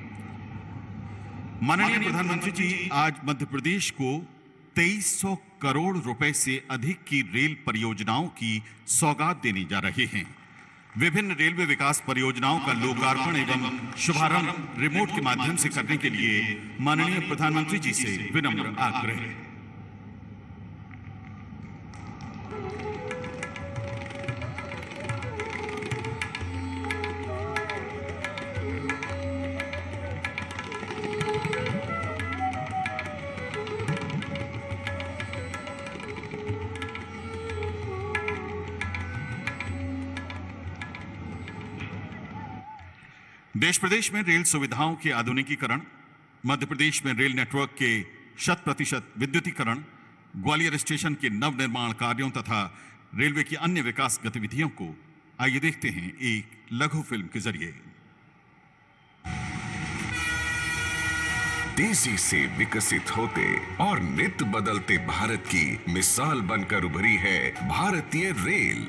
माननीय प्रधानमंत्री जी आज मध्य प्रदेश को 2300 करोड़ रुपए से अधिक की रेल परियोजनाओं की सौगात देने जा रहे हैं। विभिन्न रेलवे विकास परियोजनाओं का लोकार्पण एवं शुभारंभ रिमोट के माध्यम से करने के लिए माननीय प्रधानमंत्री जी से विनम्र आग्रह है। देश प्रदेश में रेल सुविधाओं के आधुनिकीकरण, मध्य प्रदेश में रेल नेटवर्क के 100% विद्युतीकरण, ग्वालियर स्टेशन के नवनिर्माण कार्यों तथा रेलवे की अन्य विकास गतिविधियों को आइए देखते हैं एक लघु फिल्म के जरिए। तेजी से विकसित होते और नित बदलते भारत की मिसाल बनकर उभरी है भारतीय रेल।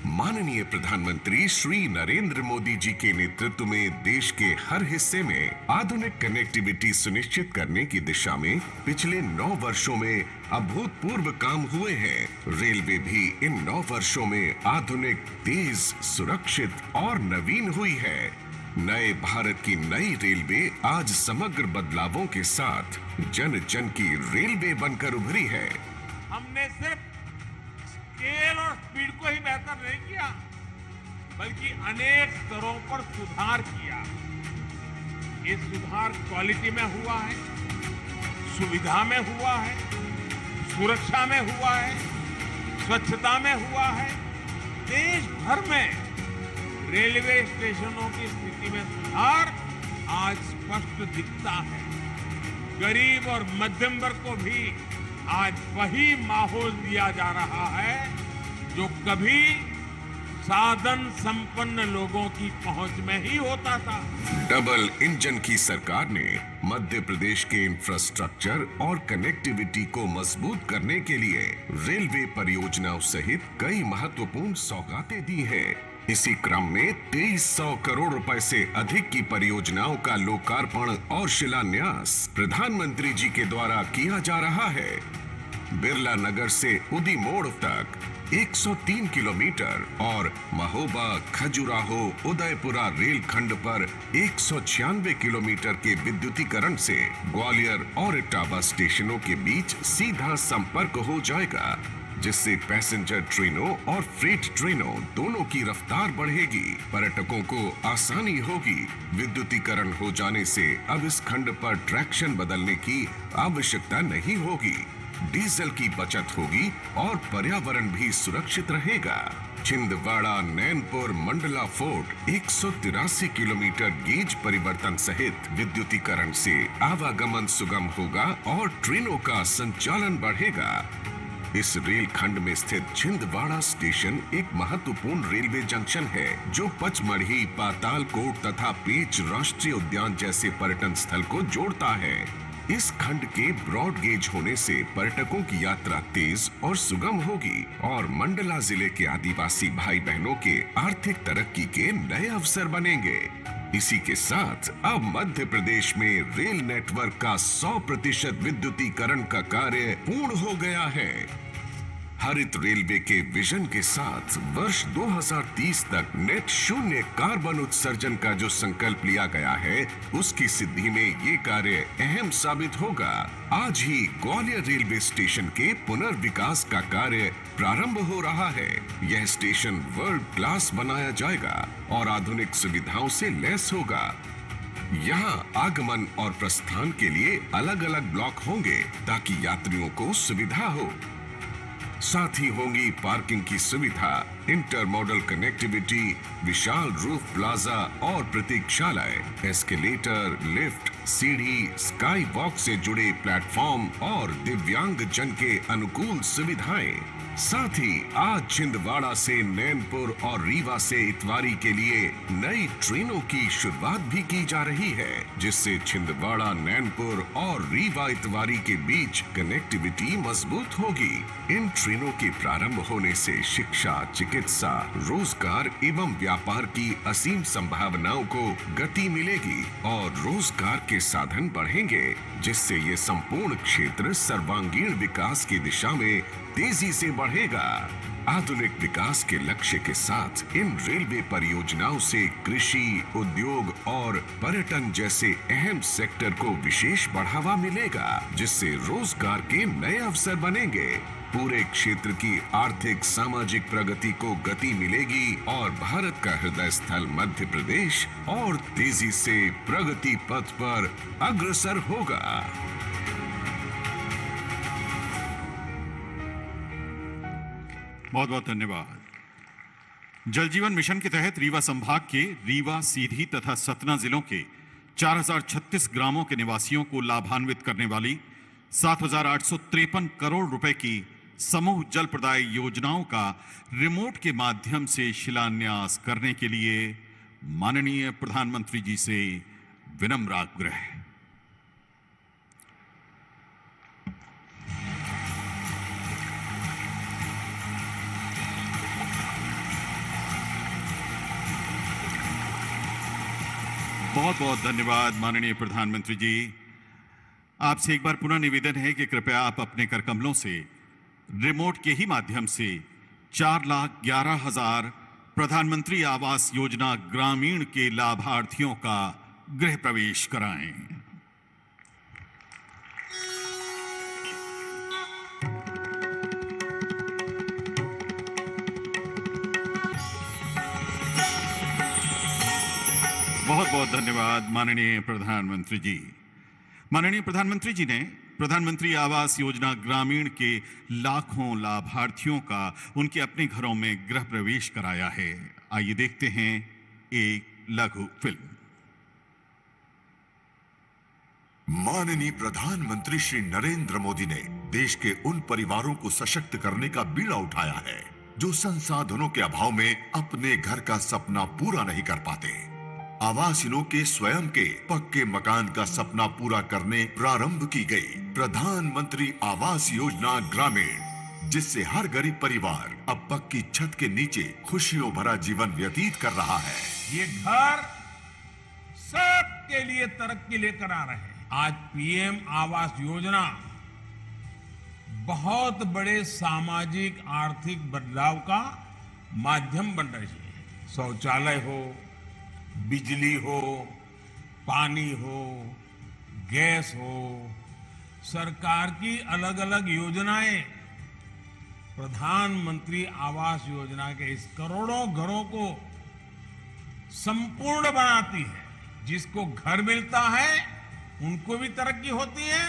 माननीय प्रधानमंत्री श्री नरेंद्र मोदी जी के नेतृत्व में देश के हर हिस्से में आधुनिक कनेक्टिविटी सुनिश्चित करने की दिशा में पिछले 9 वर्षों में अभूतपूर्व काम हुए हैं। रेलवे भी इन 9 वर्षों में आधुनिक, तेज, सुरक्षित और नवीन हुई है। नए भारत की नई रेलवे आज समग्र बदलावों के साथ जन जन की रेलवे बनकर उभरी है। हमने सिर्फ स्केल और स्पीड को ही बेहतर नहीं किया, बल्कि अनेक स्तरों पर सुधार किया। ये सुधार क्वालिटी में हुआ है, सुविधा में हुआ है, सुरक्षा में हुआ है, स्वच्छता में हुआ है। देश भर में रेलवे स्टेशनों की स्थिति में सुधार आज स्पष्ट दिखता है। गरीब और मध्यम वर्ग को भी आज वही माहौल दिया जा रहा है जो कभी साधन संपन्न लोगों की पहुंच में ही होता था। डबल इंजन की सरकार ने मध्य प्रदेश के इंफ्रास्ट्रक्चर और कनेक्टिविटी को मजबूत करने के लिए रेलवे परियोजनाओं सहित कई महत्वपूर्ण सौगातें दी हैं। इसी क्रम में 2300 करोड़ रुपए से अधिक की परियोजनाओं का लोकार्पण और शिलान्यास प्रधानमंत्री जी के द्वारा किया जा रहा है। बिरला नगर से उदी मोड़ तक 103 किलोमीटर और महोबा, खजुराहो, उदयपुरा रेल खंड पर 196 किलोमीटर के विद्युतीकरण से ग्वालियर और इटावा स्टेशनों के बीच सीधा संपर्क हो जाएगा, जिससे पैसेंजर ट्रेनों और फ्रेट ट्रेनों दोनों की रफ्तार बढ़ेगी, पर्यटकों को आसानी होगी। विद्युतीकरण हो जाने से अब इस खंड पर ट्रैक्शन बदलने की आवश्यकता नहीं होगी, डीजल की बचत होगी और पर्यावरण भी सुरक्षित रहेगा। Chhindwara, Nainpur, Mandla fort 183 kilometre gauge परिवर्तन सहित विद्युतीकरण से आवागमन सुगम होगा और ट्रेनों का संचालन बढ़ेगा। इस रेल खंड में स्थित छिंदवाड़ा स्टेशन एक महत्वपूर्ण रेलवे जंक्शन है जो पचमढ़ी, पातालकोट तथा पेंच राष्ट्रीय उद्यान जैसे पर्यटन स्थल को जोड़ता है। इस खंड के ब्रॉड गेज होने से पर्यटकों की यात्रा तेज और सुगम होगी और मंडला जिले के आदिवासी भाई बहनों के आर्थिक तरक्की के नए अवसर बनेंगे। इसी के साथ अब मध्य प्रदेश में रेल नेटवर्क का 100% विद्युतीकरण का कार्य पूर्ण हो गया है। हरित रेलवे के विजन के साथ वर्ष 2030 तक नेट शून्य कार्बन उत्सर्जन का जो संकल्प लिया गया है, उसकी सिद्धि में ये कार्य अहम साबित होगा। आज ही ग्वालियर रेलवे स्टेशन के पुनर्विकास का कार्य प्रारंभ हो रहा है। यह स्टेशन वर्ल्ड क्लास बनाया जाएगा और आधुनिक सुविधाओं से लैस होगा। यहाँ आगमन और प्रस्थान के लिए अलग अलग ब्लॉक होंगे ताकि यात्रियों को सुविधा हो। साथ ही होंगी पार्किंग की सुविधा, इंटरमॉडल कनेक्टिविटी, विशाल रूफ प्लाजा और प्रतीक्षालय, एस्केलेटर, लिफ्ट, सीढ़ी, स्काई वॉक से जुड़े प्लेटफॉर्म और दिव्यांग जन के अनुकूल सुविधाएं। साथ ही आज छिंदवाड़ा से नैनपुर और रीवा से इतवारी के लिए नई ट्रेनों की शुरुआत भी की जा रही है, जिससे छिंदवाड़ा, नैनपुर और रीवा इतवारी के बीच कनेक्टिविटी मजबूत होगी। इन ट्रेनों के प्रारंभ होने से शिक्षा, चिकित्सा, रोजगार एवं व्यापार की असीम संभावनाओं को गति मिलेगी और रोजगार के साधन बढ़ेंगे, जिससे ये संपूर्ण क्षेत्र सर्वांगीण विकास की दिशा में तेजी से बढ़ेगा। आधुनिक विकास के लक्ष्य के साथ इन रेलवे परियोजनाओं से कृषि, उद्योग और पर्यटन जैसे अहम सेक्टर को विशेष बढ़ावा मिलेगा, जिससे रोजगार के नए अवसर बनेंगे। पूरे क्षेत्र की आर्थिक, सामाजिक प्रगति को गति मिलेगी और भारत का हृदय स्थल मध्य प्रदेश और तेजी से प्रगति पथ पर अग्रसर होगा। बहुत बहुत धन्यवाद। जल जीवन मिशन के तहत रीवा संभाग के रीवा, सीधी तथा सतना जिलों के 4036 ग्रामों के निवासियों को लाभान्वित करने वाली 7,853 करोड़ रुपए की समूह जल प्रदाय योजनाओं का रिमोट के माध्यम से शिलान्यास करने के लिए माननीय प्रधानमंत्री जी से विनम्र आग्रह। बहुत बहुत धन्यवाद माननीय प्रधानमंत्री जी। आपसे एक बार पुनः निवेदन है कि कृपया आप अपने कर कमलों से रिमोट के ही माध्यम से 4,11,000 प्रधानमंत्री आवास योजना ग्रामीण के लाभार्थियों का गृह प्रवेश कराएं। बहुत बहुत धन्यवाद माननीय प्रधानमंत्री जी। माननीय प्रधानमंत्री जी ने प्रधानमंत्री आवास योजना ग्रामीण के लाखों लाभार्थियों का उनके अपने घरों में गृह प्रवेश कराया है। आइए देखते हैं एक लघु फिल्म। माननीय प्रधानमंत्री श्री नरेंद्र मोदी ने देश के उन परिवारों को सशक्त करने का बीड़ा उठाया है जो संसाधनों के अभाव में अपने घर का सपना पूरा नहीं कर पाते। आवासियों के स्वयं के पक्के मकान का सपना पूरा करने प्रारंभ की गई प्रधानमंत्री आवास योजना ग्रामीण, जिससे हर गरीब परिवार अब पक्की छत के नीचे खुशियों भरा जीवन व्यतीत कर रहा है। ये घर सबके लिए तरक्की लेकर आ रहे हैं। आज पीएम आवास योजना बहुत बड़े सामाजिक आर्थिक बदलाव का माध्यम बन रही है। शौचालय हो, बिजली हो, पानी हो, गैस हो, सरकार की अलग अलग योजनाएं प्रधानमंत्री आवास योजना के इस करोड़ों घरों को संपूर्ण बनाती है। जिसको घर मिलता है उनको भी तरक्की होती है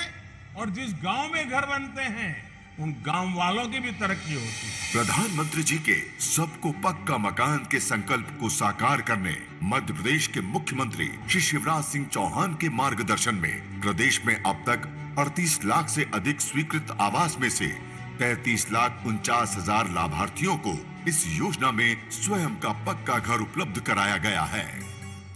और जिस गांव में घर बनते हैं उन गांव वालों की भी तरक्की होती है। प्रधानमंत्री जी के सबको पक्का मकान के संकल्प को साकार करने मध्य प्रदेश के मुख्यमंत्री श्री शिवराज सिंह चौहान के मार्गदर्शन में प्रदेश में अब तक 38 लाख से अधिक स्वीकृत आवास में से 33,49,000 लाभार्थियों को इस योजना में स्वयं का पक्का घर उपलब्ध कराया गया है।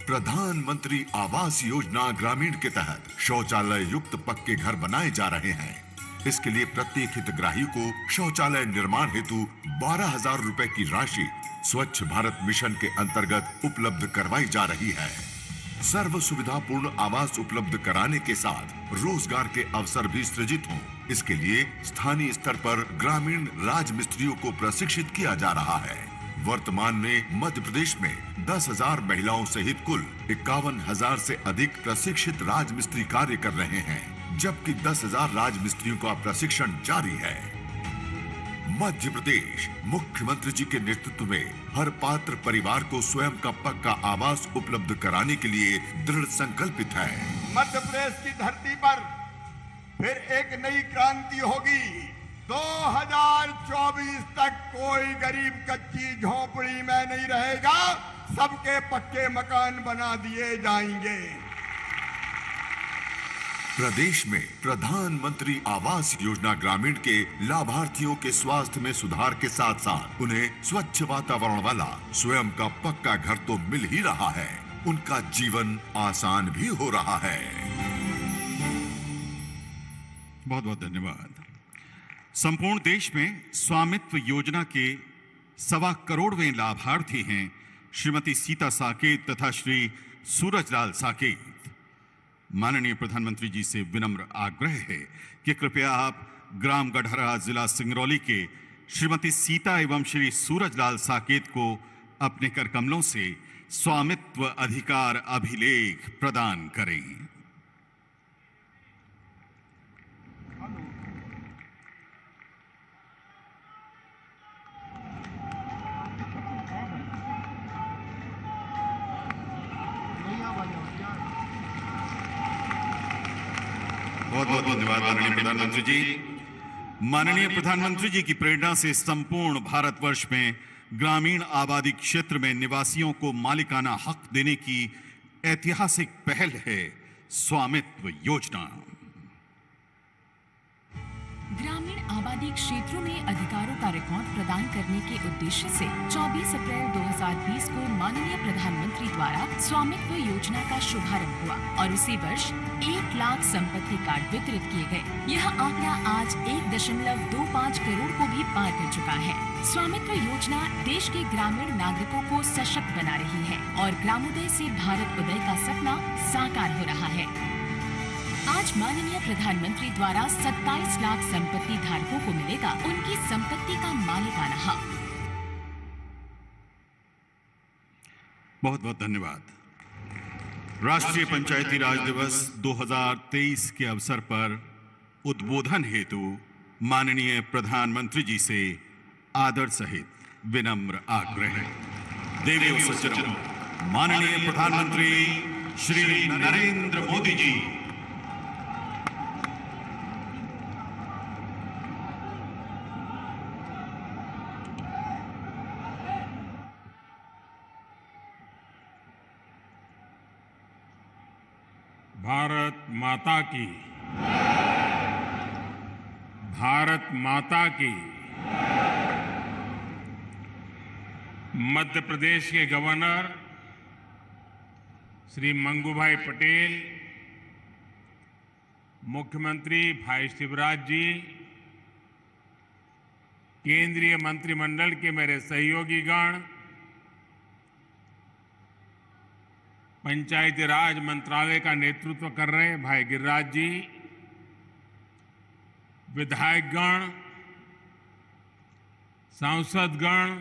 प्रधानमंत्री आवास योजना ग्रामीण के तहत शौचालय युक्त पक्के घर बनाए जा रहे हैं। इसके लिए प्रत्येक हितग्राही को शौचालय निर्माण हेतु 12,000 रुपए की राशि स्वच्छ भारत मिशन के अंतर्गत उपलब्ध करवाई जा रही है। सर्व सुविधापूर्ण आवास उपलब्ध कराने के साथ रोजगार के अवसर भी सृजित हों, इसके लिए स्थानीय स्तर पर ग्रामीण राज मिस्त्रियों को प्रशिक्षित किया जा रहा है। वर्तमान में मध्य प्रदेश में 10,000 महिलाओं सहित कुल 51,000 से अधिक प्रशिक्षित राज मिस्त्री कार्य कर रहे हैं, जबकि 10,000 राज मिस्त्रियों का प्रशिक्षण जारी है। मध्य प्रदेश मुख्यमंत्री जी के नेतृत्व में हर पात्र परिवार को स्वयं का पक्का आवास उपलब्ध कराने के लिए दृढ़ संकल्पित है। मध्य प्रदेश की धरती पर फिर एक नई क्रांति होगी। 2024 तक कोई गरीब कच्ची झोपड़ी में नहीं रहेगा, सबके पक्के मकान बना दिए जाएंगे। प्रदेश में प्रधानमंत्री आवास योजना ग्रामीण के लाभार्थियों के स्वास्थ्य में सुधार के साथ साथ उन्हें स्वच्छ वातावरण वाला स्वयं का पक्का घर तो मिल ही रहा है, उनका जीवन आसान भी हो रहा है। बहुत बहुत धन्यवाद। संपूर्ण देश में स्वामित्व योजना के 1.25 करोड़वें लाभार्थी हैं श्रीमती सीता साकेत तथा श्री सूरजलाल साकेत। माननीय प्रधानमंत्री जी से विनम्र आग्रह है कि कृपया आप ग्राम गढ़हरा, जिला सिंगरौली के श्रीमती सीता एवं श्री सूरजलाल साकेत को अपने कर कमलों से स्वामित्व अधिकार अभिलेख प्रदान करें। बहुत बहुत धन्यवाद माननीय प्रधानमंत्री जी। माननीय प्रधानमंत्री जी की प्रेरणा से संपूर्ण भारतवर्ष में ग्रामीण आबादी क्षेत्र में निवासियों को मालिकाना हक देने की ऐतिहासिक पहल है स्वामित्व योजना। ग्रामीण आबादी क्षेत्रों में अधिकारों का रिकॉर्ड प्रदान करने के उद्देश्य से 24 अप्रैल 2020 को माननीय प्रधानमंत्री द्वारा स्वामित्व योजना का शुभारंभ हुआ और उसी वर्ष 1 लाख संपत्ति कार्ड वितरित किए गए। यह आंकड़ा आज 1.25 करोड़ को भी पार कर चुका है। स्वामित्व योजना देश के ग्रामीण नागरिकों को सशक्त बना रही है और ग्रामोदय से भारत उदय का सपना साकार हो रहा है। आज माननीय प्रधानमंत्री द्वारा 27 लाख संपत्ति धारकों को मिलेगा उनकी संपत्ति का मालिकाना हक। बहुत बहुत धन्यवाद। राष्ट्रीय पंचायती राज दिवस 2023 के अवसर पर उद्बोधन हेतु माननीय प्रधानमंत्री जी से आदर सहित विनम्र आग्रह। देवी और सज्जनों, माननीय प्रधानमंत्री श्री नरेंद्र मोदी जी भारत माता की, भारत माता की। मध्य प्रदेश के गवर्नर श्री मंगूभाई पटेल, मुख्यमंत्री भाई शिवराज जी, केंद्रीय मंत्रिमंडल के मेरे सहयोगीगण, पंचायती राज मंत्रालय का नेतृत्व कर रहे भाई गिरिराज जी, विधायकगण, सांसदगण,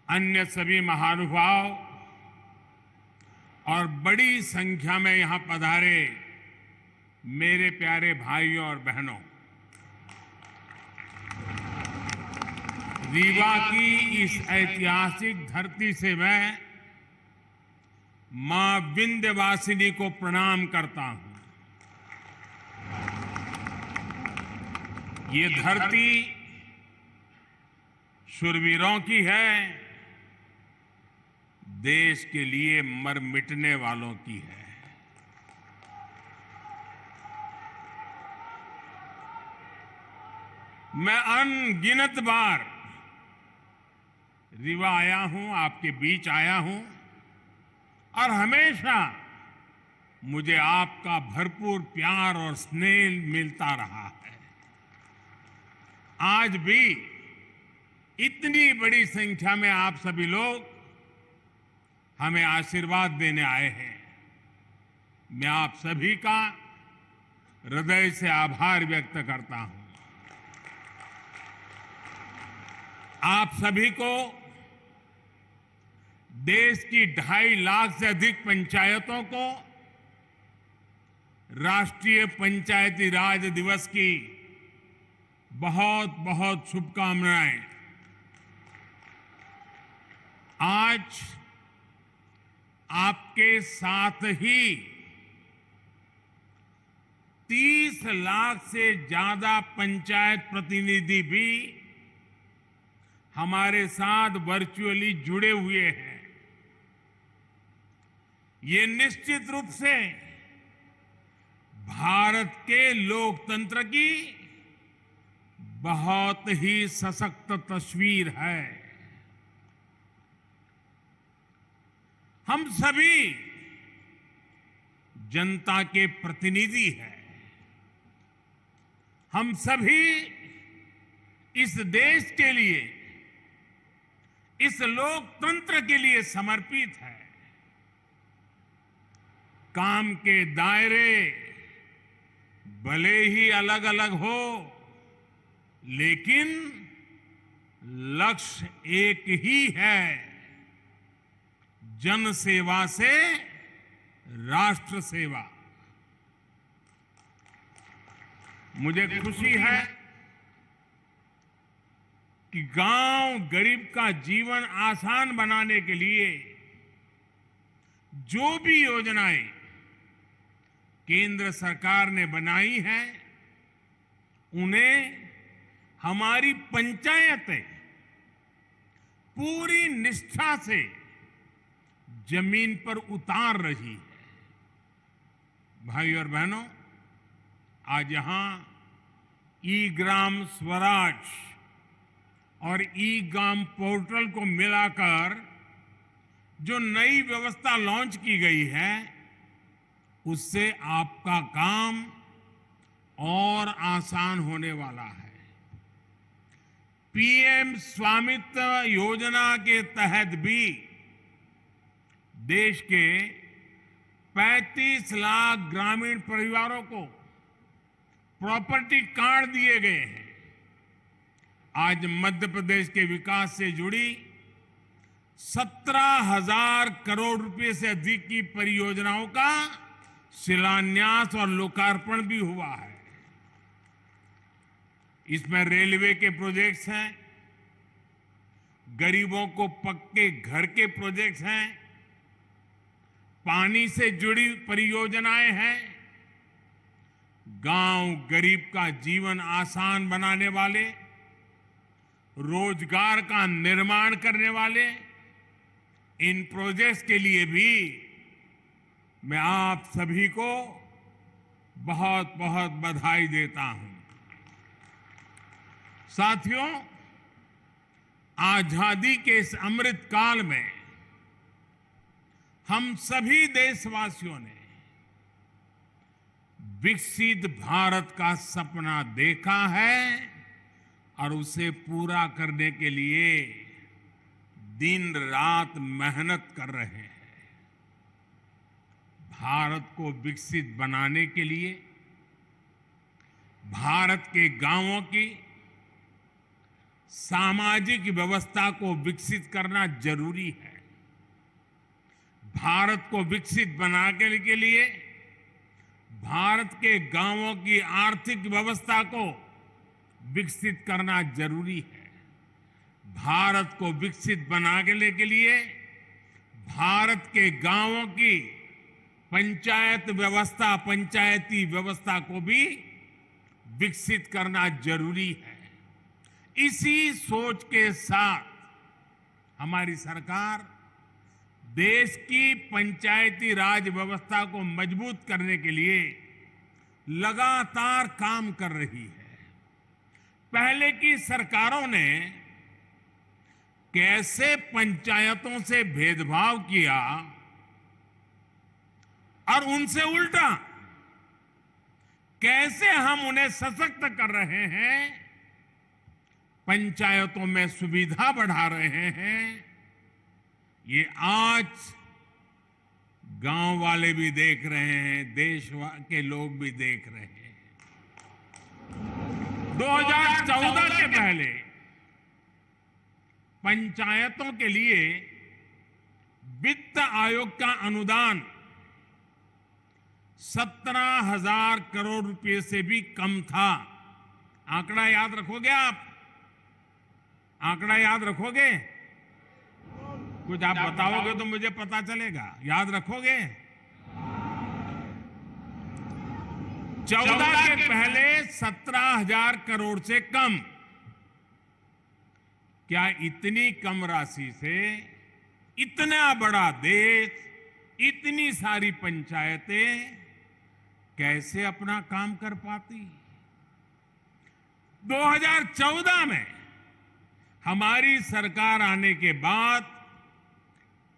अन्य सभी महानुभाव और बड़ी संख्या में यहां पधारे मेरे प्यारे भाइयों और बहनों, रीवा की इस ऐतिहासिक धरती से मैं मां विंध्यवासिनी को प्रणाम करता हूं। ये धरती शूरवीरों की है, देश के लिए मर मिटने वालों की है। मैं अनगिनत बार रीवा आया हूं, आपके बीच आया हूं और हमेशा मुझे आपका भरपूर प्यार और स्नेह मिलता रहा है। आज भी इतनी बड़ी संख्या में आप सभी लोग हमें आशीर्वाद देने आए हैं। मैं आप सभी का हृदय से आभार व्यक्त करता हूं। आप सभी को देश की 2.5 लाख से अधिक पंचायतों को राष्ट्रीय पंचायती राज दिवस की बहुत बहुत शुभकामनाएं। आज आपके साथ ही 30 लाख से ज्यादा पंचायत प्रतिनिधि भी हमारे साथ वर्चुअली जुड़े हुए हैं। ये निश्चित रूप से भारत के लोकतंत्र की बहुत ही सशक्त तस्वीर है। हम सभी जनता के प्रतिनिधि हैं। हम सभी इस देश के लिए, इस लोकतंत्र के लिए समर्पित हैं। काम के दायरे भले ही अलग अलग हो, लेकिन लक्ष्य एक ही है, जन सेवा से राष्ट्र सेवा। मुझे खुशी है कि गांव गरीब का जीवन आसान बनाने के लिए जो भी योजनाएं केंद्र सरकार ने बनाई हैं, उन्हें हमारी पंचायतें पूरी निष्ठा से जमीन पर उतार रही है। भाई और बहनों, आज यहां ई ग्राम स्वराज और ई ग्राम पोर्टल को मिलाकर जो नई व्यवस्था लॉन्च की गई है, उससे आपका काम और आसान होने वाला है। पीएम स्वामित्व योजना के तहत भी देश के 35 लाख ग्रामीण परिवारों को प्रॉपर्टी कार्ड दिए गए हैं। आज मध्य प्रदेश के विकास से जुड़ी 17,000 करोड़ रुपए से अधिक की परियोजनाओं का शिलान्यास और लोकार्पण भी हुआ है। इसमें रेलवे के प्रोजेक्ट्स हैं, गरीबों को पक्के घर के प्रोजेक्ट्स हैं, पानी से जुड़ी परियोजनाएं हैं, गांव गरीब का जीवन आसान बनाने वाले, रोजगार का निर्माण करने वाले इन प्रोजेक्ट्स के लिए भी मैं आप सभी को बहुत बहुत बधाई देता हूं। साथियों, आजादी के इस अमृत काल में हम सभी देशवासियों ने विकसित भारत का सपना देखा है और उसे पूरा करने के लिए दिन रात मेहनत कर रहे हैं। भारत को विकसित बनाने के लिए भारत के गांवों की सामाजिक व्यवस्था को विकसित करना जरूरी है। भारत को विकसित बनाने के लिए भारत के गांवों की आर्थिक व्यवस्था को विकसित करना जरूरी है। भारत को विकसित बनाने के लिए भारत के गांवों की पंचायत व्यवस्था, पंचायती व्यवस्था को भी विकसित करना जरूरी है। इसी सोच के साथ हमारी सरकार देश की पंचायती राज व्यवस्था को मजबूत करने के लिए लगातार काम कर रही है। पहले की सरकारों ने कैसे पंचायतों से भेदभाव किया और उनसे उल्टा कैसे हम उन्हें सशक्त कर रहे हैं, पंचायतों में सुविधा बढ़ा रहे हैं, ये आज गांव वाले भी देख रहे हैं, देश के लोग भी देख रहे हैं। 2014 के पहले पंचायतों के लिए वित्त आयोग का अनुदान 17,000 करोड़ रुपए से भी कम था। आंकड़ा याद रखोगे आप? आंकड़ा याद रखोगे? कुछ आप बताओगे तो मुझे पता चलेगा। याद रखोगे? 14 के पहले 17,000 करोड़ से कम। क्या इतनी कम राशि से इतना बड़ा देश, इतनी सारी पंचायतें कैसे अपना काम कर पाती? 2014 में हमारी सरकार आने के बाद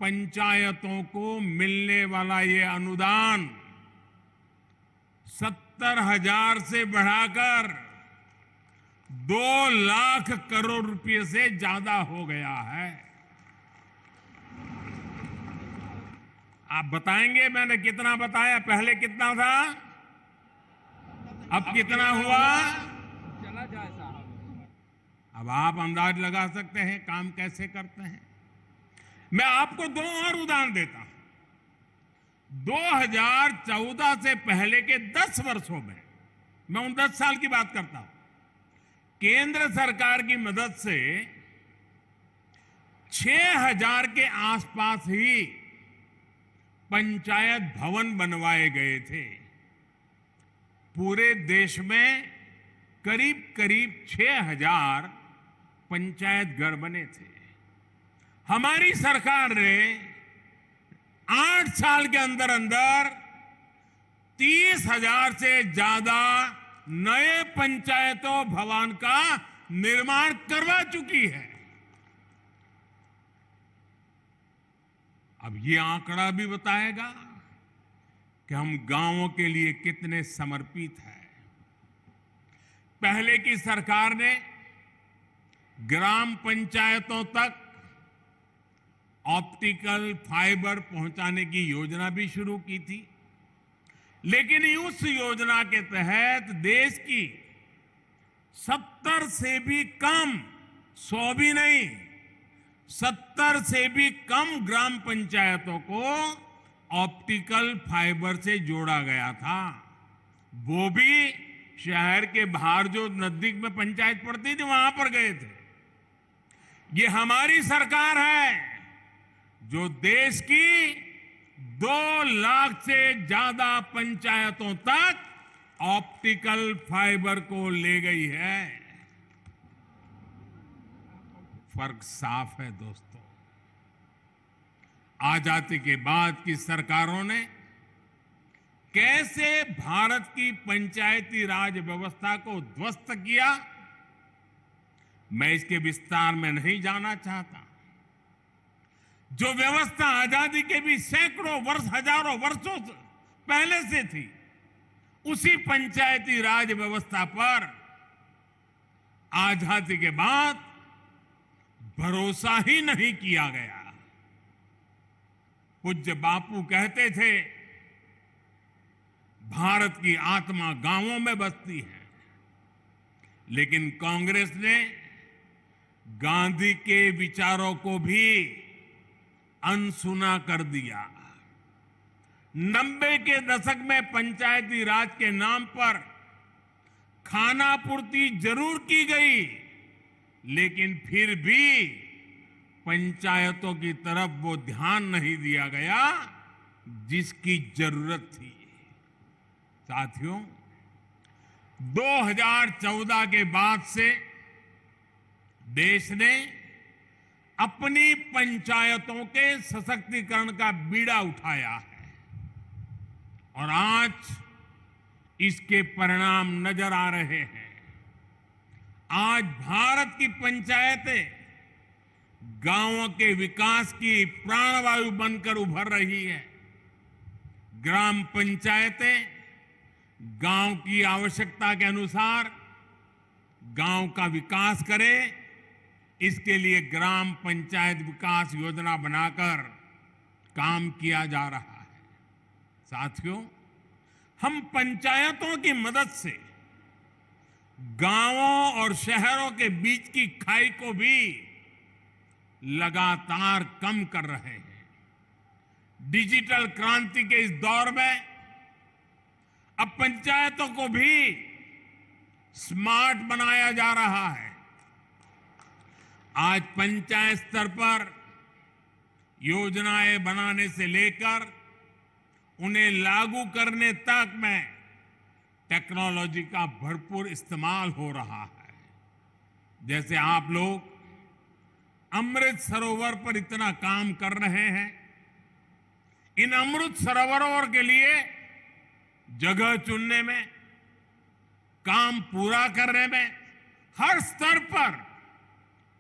पंचायतों को मिलने वाला ये अनुदान 70,000 से बढ़ाकर 2 लाख करोड़ रुपए से ज्यादा हो गया है। आप बताएंगे मैंने कितना बताया? पहले कितना था, अब कितना हुआ? अब आप अंदाज लगा सकते हैं काम कैसे करते हैं। मैं आपको 2 और उदाहरण देता हूं। 2014 से पहले के 10 वर्षों में, मैं उन 10 साल की बात करता हूं, केंद्र सरकार की मदद से 6,000 के आसपास ही पंचायत भवन बनवाए गए थे। पूरे देश में करीब करीब 6,000 पंचायत घर बने थे। हमारी सरकार ने 8 साल के अंदर अंदर 30,000 से ज्यादा नए पंचायतों भवन का निर्माण करवा चुकी है। अब ये आंकड़ा भी बताएगा कि हम गांवों के लिए कितने समर्पित हैं। पहले की सरकार ने ग्राम पंचायतों तक ऑप्टिकल फाइबर पहुंचाने की योजना भी शुरू की थी, लेकिन उस योजना के तहत देश की 70 से भी कम, 100 भी नहीं, 70 से भी कम ग्राम पंचायतों को ऑप्टिकल फाइबर से जोड़ा गया था। वो भी शहर के बाहर जो नजदीक में पंचायत पड़ती थी वहां पर गए थे। ये हमारी सरकार है जो देश की 2 लाख से ज्यादा पंचायतों तक ऑप्टिकल फाइबर को ले गई है। फर्क साफ है दोस्तों। आजादी के बाद की सरकारों ने कैसे भारत की पंचायती राज व्यवस्था को ध्वस्त किया, मैं इसके विस्तार में नहीं जाना चाहता। जो व्यवस्था आजादी के भी सैकड़ों वर्ष, हजारों वर्षों पहले से थी, उसी पंचायती राज व्यवस्था पर आजादी के बाद भरोसा ही नहीं किया गया। पूज्य बापू कहते थे, भारत की आत्मा गांवों में बसती है, लेकिन कांग्रेस ने गांधी के विचारों को भी अनसुना कर दिया। 90 के दशक में पंचायती राज के नाम पर खानापूर्ति जरूर की गई, लेकिन फिर भी पंचायतों की तरफ वो ध्यान नहीं दिया गया जिसकी जरूरत थी। साथियों, 2014 के बाद से देश ने अपनी पंचायतों के सशक्तिकरण का बीड़ा उठाया है और आज इसके परिणाम नजर आ रहे हैं। आज भारत की पंचायतें गांवों के विकास की प्राणवायु बनकर उभर रही है। ग्राम पंचायतें गांव की आवश्यकता के अनुसार गांव का विकास करें, इसके लिए ग्राम पंचायत विकास योजना बनाकर काम किया जा रहा है। साथियों, हम पंचायतों की मदद से गांवों और शहरों के बीच की खाई को भी लगातार कम कर रहे हैं। डिजिटल क्रांति के इस दौर में अब पंचायतों को भी स्मार्ट बनाया जा रहा है। आज पंचायत स्तर पर योजनाएं बनाने से लेकर उन्हें लागू करने तक में टेक्नोलॉजी का भरपूर इस्तेमाल हो रहा है। जैसे आप लोग अमृत सरोवर पर इतना काम कर रहे हैं, इन अमृत सरोवरों के लिए जगह चुनने में, काम पूरा करने में हर स्तर पर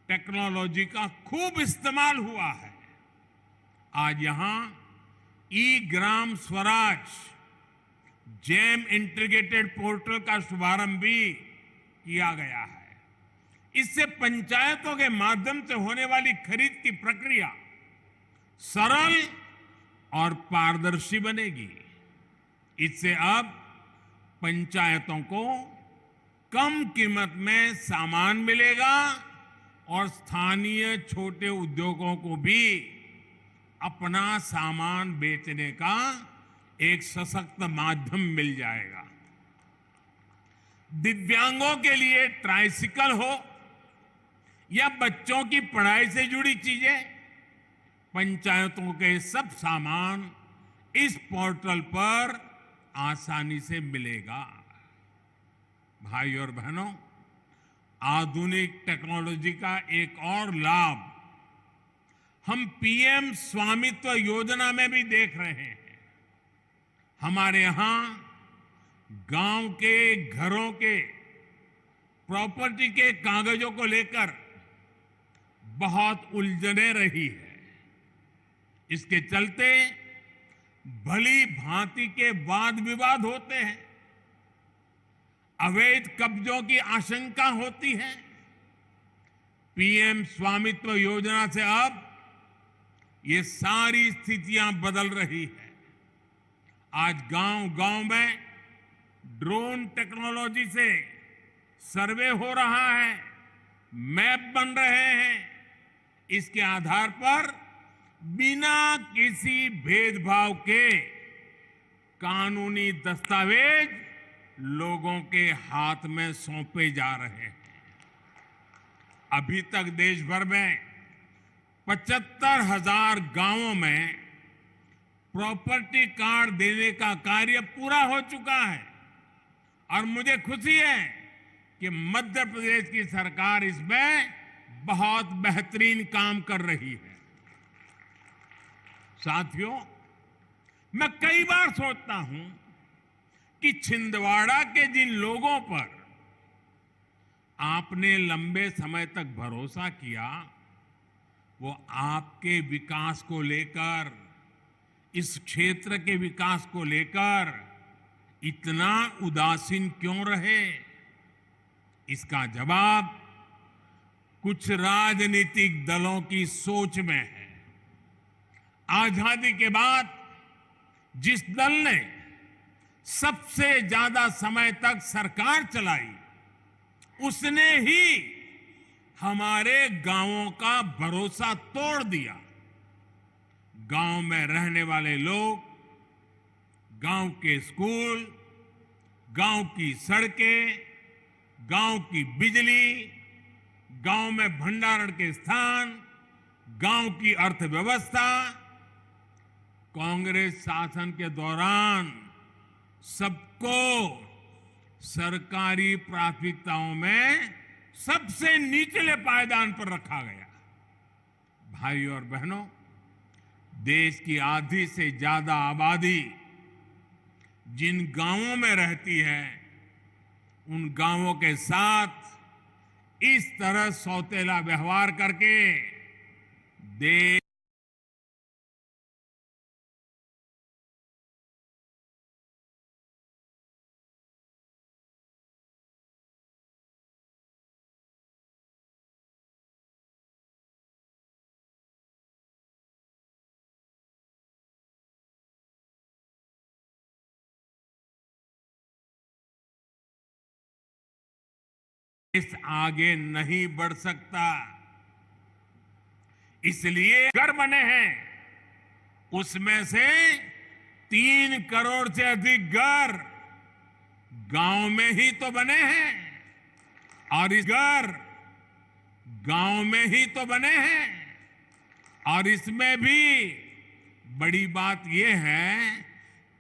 टेक्नोलॉजी का खूब इस्तेमाल हुआ है। आज यहां ई Gram Swaraj GeM integrated portal का शुभारंभ भी किया गया है। इससे पंचायतों के माध्यम से होने वाली खरीद की प्रक्रिया सरल और पारदर्शी बनेगी। इससे अब पंचायतों को कम कीमत में सामान मिलेगा और स्थानीय छोटे उद्योगों को भी अपना सामान बेचने का एक सशक्त माध्यम मिल जाएगा। दिव्यांगों के लिए ट्राइसिकल हो या बच्चों की पढ़ाई से जुड़ी चीजें, पंचायतों के सब सामान इस पोर्टल पर आसानी से मिलेगा। भाई और बहनों, आधुनिक टेक्नोलॉजी का एक और लाभ हम पीएम स्वामित्व योजना में भी देख रहे हैं। हमारे यहां गांव के घरों के प्रॉपर्टी के कागजों को लेकर बहुत उलझने रही है। इसके चलते भली भांति के वाद विवाद होते हैं, अवैध कब्जों की आशंका होती है। पीएम स्वामित्व योजना से अब ये सारी स्थितियां बदल रही है। आज गांव-गांव में ड्रोन टेक्नोलॉजी से सर्वे हो रहा है, मैप बन रहे हैं। इसके आधार पर बिना किसी भेदभाव के कानूनी दस्तावेज लोगों के हाथ में सौंपे जा रहे हैं। अभी तक देश भर में 75,000 गांवों में प्रॉपर्टी कार्ड देने का कार्य पूरा हो चुका है और मुझे खुशी है कि मध्य प्रदेश की सरकार इसमें बहुत बेहतरीन काम कर रही है। साथियों, मैं कई बार सोचता हूं कि छिंदवाड़ा के जिन लोगों पर आपने लंबे समय तक भरोसा किया, वो आपके विकास को लेकर, इस क्षेत्र के विकास को लेकर इतना उदासीन क्यों रहे? इसका जवाब कुछ राजनीतिक दलों की सोच में है। आजादी के बाद जिस दल ने सबसे ज्यादा समय तक सरकार चलाई, उसने ही हमारे गांवों का भरोसा तोड़ दिया। गांव में रहने वाले लोग, गांव के स्कूल, गांव की सड़कें, गांव की बिजली, गांव में भंडारण के स्थान, गांव की अर्थव्यवस्था कांग्रेस शासन के दौरान सबको सरकारी प्राथमिकताओं में सबसे निचले पायदान पर रखा गया। भाइयों और बहनों, देश की आधी से ज्यादा आबादी जिन गांवों में रहती है, उन गांवों के साथ इस तरह सौतेला व्यवहार करके देश आगे नहीं बढ़ सकता। इसलिए घर बने हैं, उसमें से 3 करोड़ से अधिक घर गांव में ही तो बने हैं और इस घर गांव में ही तो बने हैं। और इसमें भी बड़ी बात यह है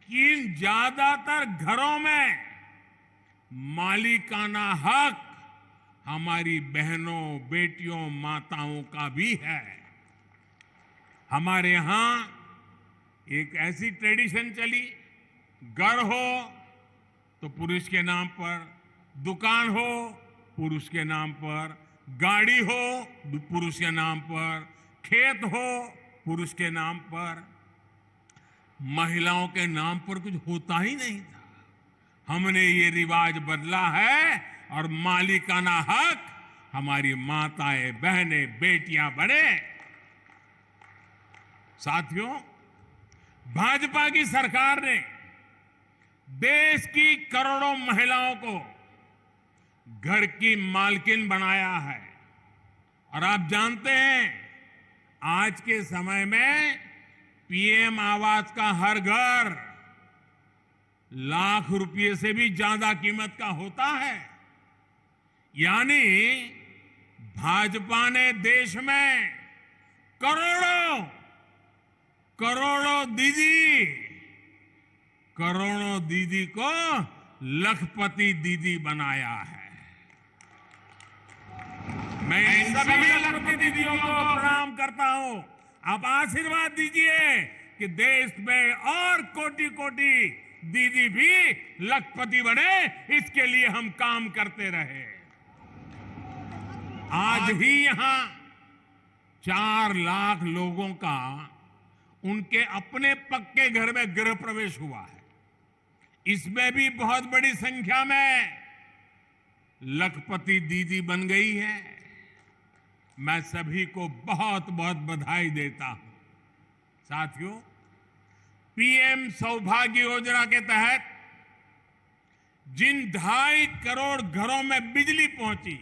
कि इन ज्यादातर घरों में मालिकाना हक हमारी बहनों, बेटियों, माताओं का भी है। हमारे यहां एक ऐसी ट्रेडिशन चली, घर हो तो पुरुष के नाम पर, दुकान हो पुरुष के नाम पर, गाड़ी हो पुरुष के नाम पर, खेत हो पुरुष के नाम पर। महिलाओं के नाम पर कुछ होता ही नहीं था। हमने ये रिवाज बदला है और मालिकाना हक हमारी माताएं, बहनें, बेटियां बने। साथियों, भाजपा की सरकार ने देश की करोड़ों महिलाओं को घर की मालकिन बनाया है। और आप जानते हैं, आज के समय में पीएम आवास का हर घर लाख रुपए से भी ज्यादा कीमत का होता है। यानी भाजपा ने देश में करोड़ों दीदी को लखपति दीदी बनाया है। मैं इन सभी लखपति दीदियों को प्रणाम करता हूं। आप आशीर्वाद दीजिए कि देश में और कोटि कोटि दीदी भी लखपति बने, इसके लिए हम काम करते रहे। आज ही यहां 4 लाख लोगों का उनके अपने पक्के घर में गृह प्रवेश हुआ है। इसमें भी बहुत बड़ी संख्या में लखपति दीदी बन गई है। मैं सभी को बहुत बहुत बधाई देता हूं। साथियों, पीएम सौभाग्य योजना के तहत जिन 2.5 करोड़ घरों में बिजली पहुंची,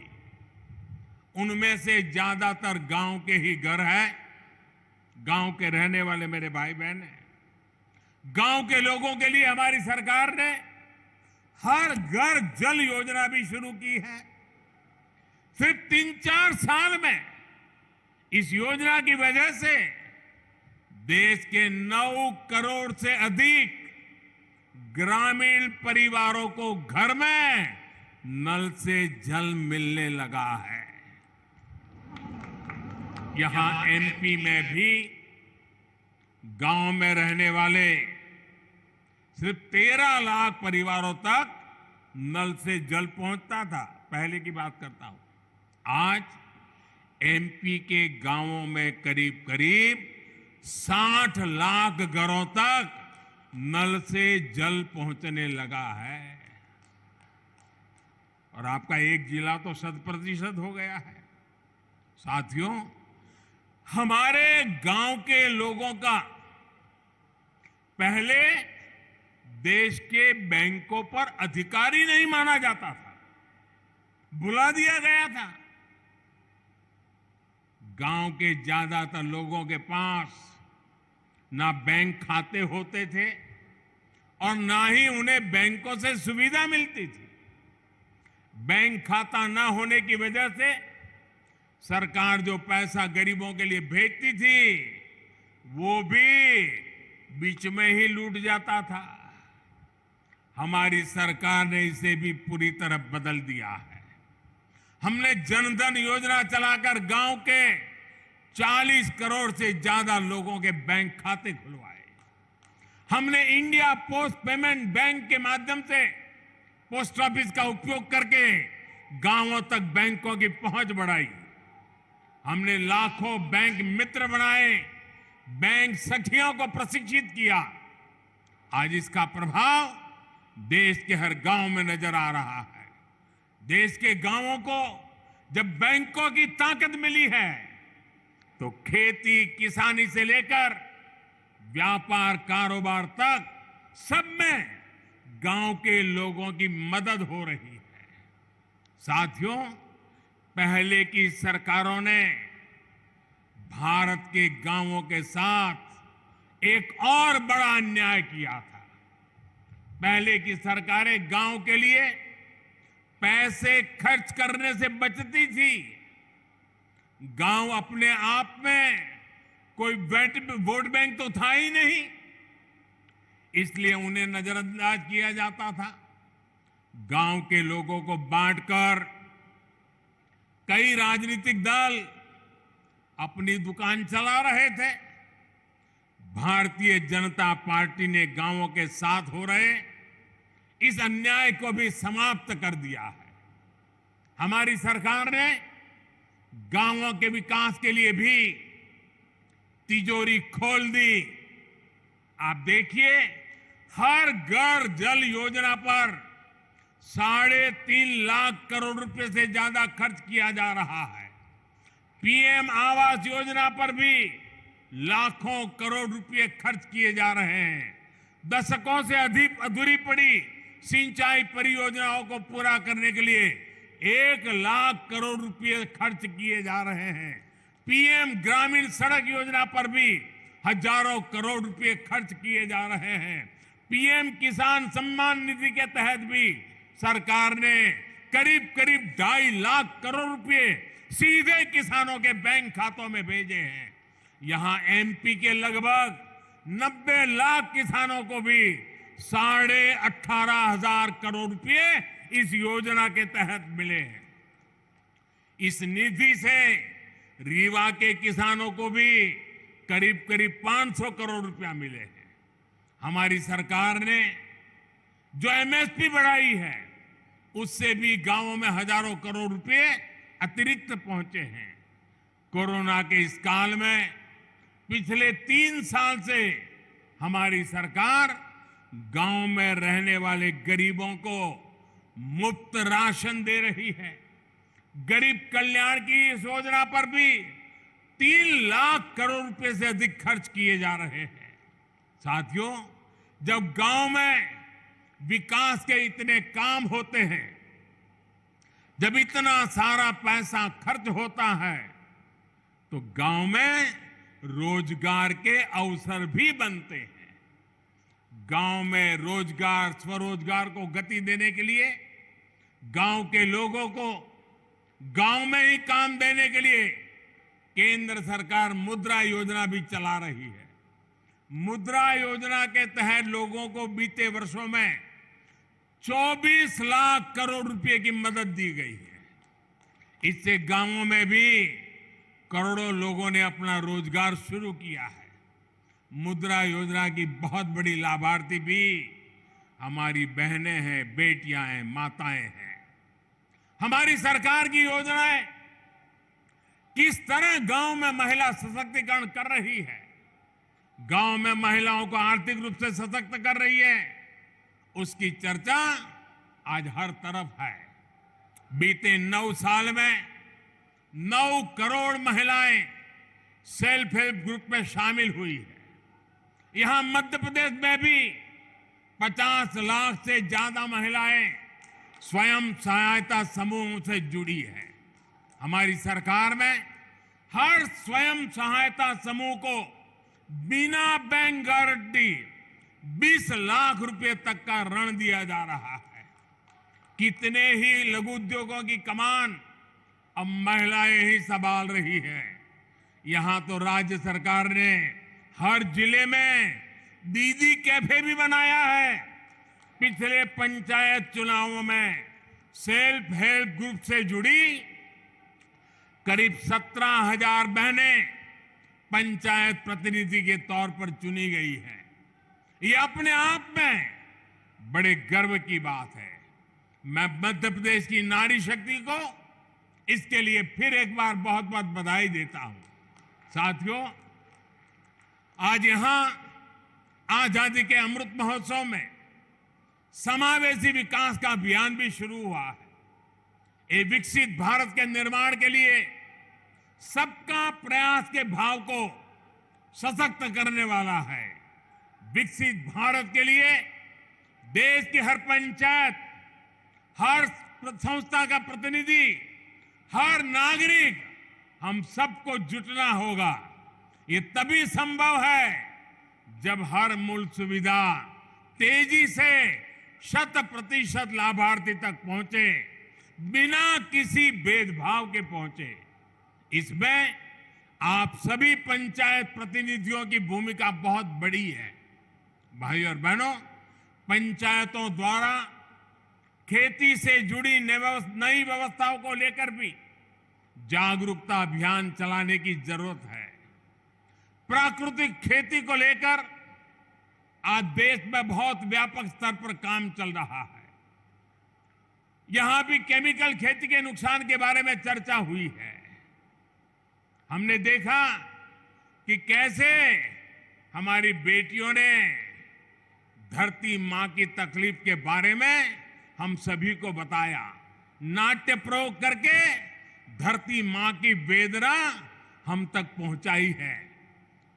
उनमें से ज्यादातर गांव के ही घर हैं। गांव के रहने वाले मेरे भाई बहन हैं। गांव के लोगों के लिए हमारी सरकार ने हर घर जल योजना भी शुरू की है। सिर्फ 3-4 साल में इस योजना की वजह से देश के 9 करोड़ से अधिक ग्रामीण परिवारों को घर में नल से जल मिलने लगा है। यहां एमपी में भी गांव में रहने वाले सिर्फ 13 लाख परिवारों तक नल से जल पहुंचता था। पहले की बात करता हूं। आज एमपी के गांवों में करीब करीब 60 लाख घरों तक नल से जल पहुंचने लगा है। और आपका एक जिला तो 100% हो गया है। साथियों, हमारे गांव के लोगों का पहले देश के बैंकों पर अधिकारी नहीं माना जाता था, बुला दिया गया था। गांव के ज्यादातर लोगों के पास ना बैंक खाते होते थे और ना ही उन्हें बैंकों से सुविधा मिलती थी। बैंक खाता ना होने की वजह से सरकार जो पैसा गरीबों के लिए भेजती थी, वो भी बीच में ही लूट जाता था। हमारी सरकार ने इसे भी पूरी तरह बदल दिया है। हमने जनधन योजना चलाकर गांव के 40 करोड़ से ज्यादा लोगों के बैंक खाते खुलवाए। हमने इंडिया पोस्ट पेमेंट बैंक के माध्यम से पोस्ट ऑफिस का उपयोग करके गांवों तक बैंकों की पहुंच बढ़ाई। हमने लाखों बैंक मित्र बनाए, बैंक सखियों को प्रशिक्षित किया। आज इसका प्रभाव देश के हर गांव में नजर आ रहा है। देश के गांवों को जब बैंकों की ताकत मिली है, तो खेती किसानी से लेकर व्यापार कारोबार तक सब में गांव के लोगों की मदद हो रही है। साथियों, पहले की सरकारों ने भारत के गांवों के साथ एक और बड़ा अन्याय किया था। पहले की सरकारें गांव के लिए पैसे खर्च करने से बचती थी। गांव अपने आप में कोई वोट बैंक तो था ही नहीं, इसलिए उन्हें नजरअंदाज किया जाता था। गांव के लोगों को बांटकर कई राजनीतिक दल अपनी दुकान चला रहे थे। भारतीय जनता पार्टी ने गांवों के साथ हो रहे इस अन्याय को भी समाप्त कर दिया है। हमारी सरकार ने गांवों के विकास के लिए भी तिजोरी खोल दी। आप देखिए, हर घर जल योजना पर 3.5 लाख करोड़ रुपए से ज्यादा खर्च किया जा रहा है। पीएम आवास योजना पर भी लाखों करोड़ रुपए खर्च किए जा रहे हैं। दशकों से अधिक अधूरी पड़ी सिंचाई परियोजनाओं को पूरा करने के लिए 1 लाख करोड़ रुपए खर्च किए जा रहे हैं। पीएम ग्रामीण सड़क योजना पर भी हजारों करोड़ रुपए खर्च किए जा रहे हैं। पीएम किसान सम्मान निधि के तहत भी सरकार ने करीब 2.5 लाख करोड़ रुपए सीधे किसानों के बैंक खातों में भेजे हैं। यहां एमपी के लगभग 90 लाख किसानों को भी 18,500 करोड़ रुपए इस योजना के तहत मिले हैं। इस निधि से रीवा के किसानों को भी करीब करीब 500 करोड़ रुपया मिले हैं। हमारी सरकार ने जो एमएसपी बढ़ाई है उससे भी गांवों में हजारों करोड़ रुपए अतिरिक्त पहुंचे हैं। कोरोना के इस काल में पिछले 3 साल से हमारी सरकार गांव में रहने वाले गरीबों को मुफ्त राशन दे रही है। गरीब कल्याण की इस योजना पर भी 3 लाख करोड़ रुपए से अधिक खर्च किए जा रहे हैं। साथियों, जब गांव में विकास के इतने काम होते हैं, जब इतना सारा पैसा खर्च होता है, तो गांव में रोजगार के अवसर भी बनते हैं। गांव में रोजगार, स्वरोजगार को गति देने के लिए, गांव के लोगों को गांव में ही काम देने के लिए केंद्र सरकार मुद्रा योजना भी चला रही है। मुद्रा योजना के तहत लोगों को बीते वर्षों में 24 लाख करोड़ रुपए की मदद दी गई है। इससे गांवों में भी करोड़ों लोगों ने अपना रोजगार शुरू किया है। मुद्रा योजना की बहुत बड़ी लाभार्थी भी हमारी बहनें हैं, बेटियां हैं, माताएं हैं। हमारी सरकार की योजनाएं किस तरह गांव में महिला सशक्तिकरण कर रही है, गांव में महिलाओं को आर्थिक रूप से सशक्त कर रही है, उसकी चर्चा आज हर तरफ है। बीते 9 साल में 9 करोड़ महिलाएं सेल्फ हेल्प ग्रुप में शामिल हुई है। यहां मध्य प्रदेश में भी 50 लाख से ज्यादा महिलाएं स्वयं सहायता समूह से जुड़ी है। हमारी सरकार में हर स्वयं सहायता समूह को बिना बैंक गारंटी 20 लाख रुपए तक का ऋण दिया जा रहा है। कितने ही लघु उद्योगों की कमान अब महिलाएं ही संभाल रही है। यहां तो राज्य सरकार ने हर जिले में दीदी कैफे भी बनाया है। पिछले पंचायत चुनावों में सेल्फ हेल्प ग्रुप से जुड़ी करीब 17,000 बहनें पंचायत प्रतिनिधि के तौर पर चुनी गई है। ये अपने आप में बड़े गर्व की बात है। मैं मध्य प्रदेश की नारी शक्ति को इसके लिए फिर एक बार बहुत बहुत बधाई देता हूं। साथियों, आज यहां आजादी के अमृत महोत्सव में समावेशी विकास का अभियान भी शुरू हुआ है। ये विकसित भारत के निर्माण के लिए सबका प्रयास के भाव को सशक्त करने वाला है। विकसित भारत के लिए देश की हर पंचायत, हर संस्था का प्रतिनिधि, हर नागरिक, हम सबको जुटना होगा। ये तभी संभव है जब हर मूल सुविधा तेजी से 100% लाभार्थी तक पहुंचे, बिना किसी भेदभाव के पहुंचे। इसमें आप सभी पंचायत प्रतिनिधियों की भूमिका बहुत बड़ी है। भाई और बहनों, पंचायतों द्वारा खेती से जुड़ी नई व्यवस्थाओं को लेकर भी जागरूकता अभियान चलाने की जरूरत है। प्राकृतिक खेती को लेकर आज देश में बहुत व्यापक स्तर पर काम चल रहा है। यहां भी केमिकल खेती के नुकसान के बारे में चर्चा हुई है। हमने देखा कि कैसे हमारी बेटियों ने धरती मां की तकलीफ के बारे में हम सभी को बताया। नाट्य प्रयोग करके धरती मां की वेदना हम तक पहुंचाई है।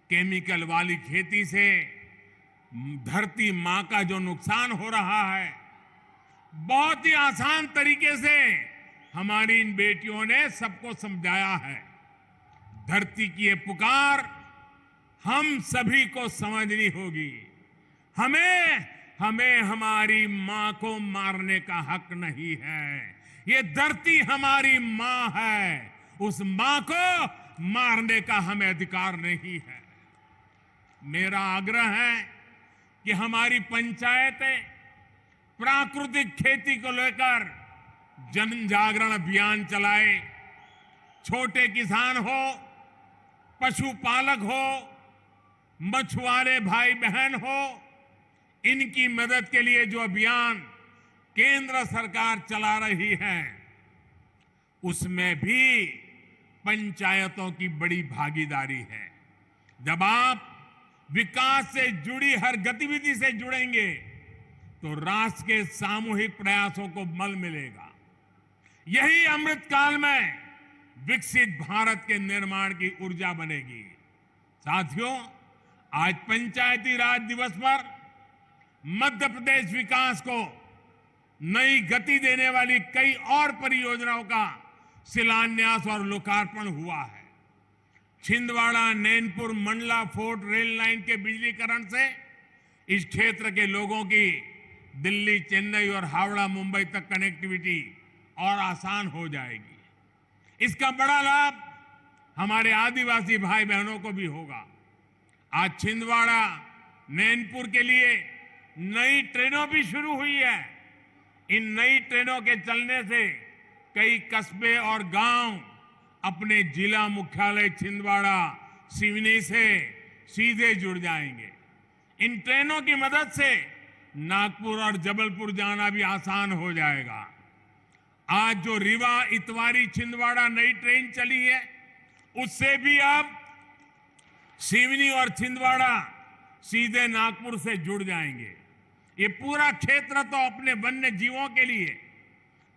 केमिकल वाली खेती से धरती मां का जो नुकसान हो रहा है, बहुत ही आसान तरीके से हमारी इन बेटियों ने सबको समझाया है। धरती की ये पुकार हम सभी को समझनी होगी। हमें हमारी मां को मारने का हक नहीं है। ये धरती हमारी मां है, उस मां को मारने का हमें अधिकार नहीं है। मेरा आग्रह है कि हमारी पंचायतें प्राकृतिक खेती को लेकर जन जागरण अभियान चलाए। छोटे किसान हो, पशुपालक हो, मछुआरे भाई बहन हो, इनकी मदद के लिए जो अभियान केंद्र सरकार चला रही है, उसमें भी पंचायतों की बड़ी भागीदारी है। जब आप विकास से जुड़ी हर गतिविधि से जुड़ेंगे तो राष्ट्र के सामूहिक प्रयासों को बल मिलेगा। यही अमृतकाल में विकसित भारत के निर्माण की ऊर्जा बनेगी। साथियों, आज पंचायती राज दिवस पर मध्य प्रदेश विकास को नई गति देने वाली कई और परियोजनाओं का शिलान्यास और लोकार्पण हुआ है। Chhindwara Nainpur Mandla fort rail line के बिजलीकरण से इस क्षेत्र के लोगों की दिल्ली, चेन्नई और हावड़ा, मुंबई तक कनेक्टिविटी और आसान हो जाएगी। इसका बड़ा लाभ हमारे आदिवासी भाई बहनों को भी होगा। आज छिंदवाड़ा नैनपुर के लिए नई ट्रेनों भी शुरू हुई है। इन नई ट्रेनों के चलने से कई कस्बे और गांव अपने जिला मुख्यालय छिंदवाड़ा सिवनी से सीधे जुड़ जाएंगे। इन ट्रेनों की मदद से नागपुर और जबलपुर जाना भी आसान हो जाएगा। आज जो रीवा इतवारी छिंदवाड़ा नई ट्रेन चली है, उससे भी अब सिवनी और छिंदवाड़ा सीधे नागपुर से जुड़ जाएंगे। ये पूरा क्षेत्र तो अपने वन्य जीवों के लिए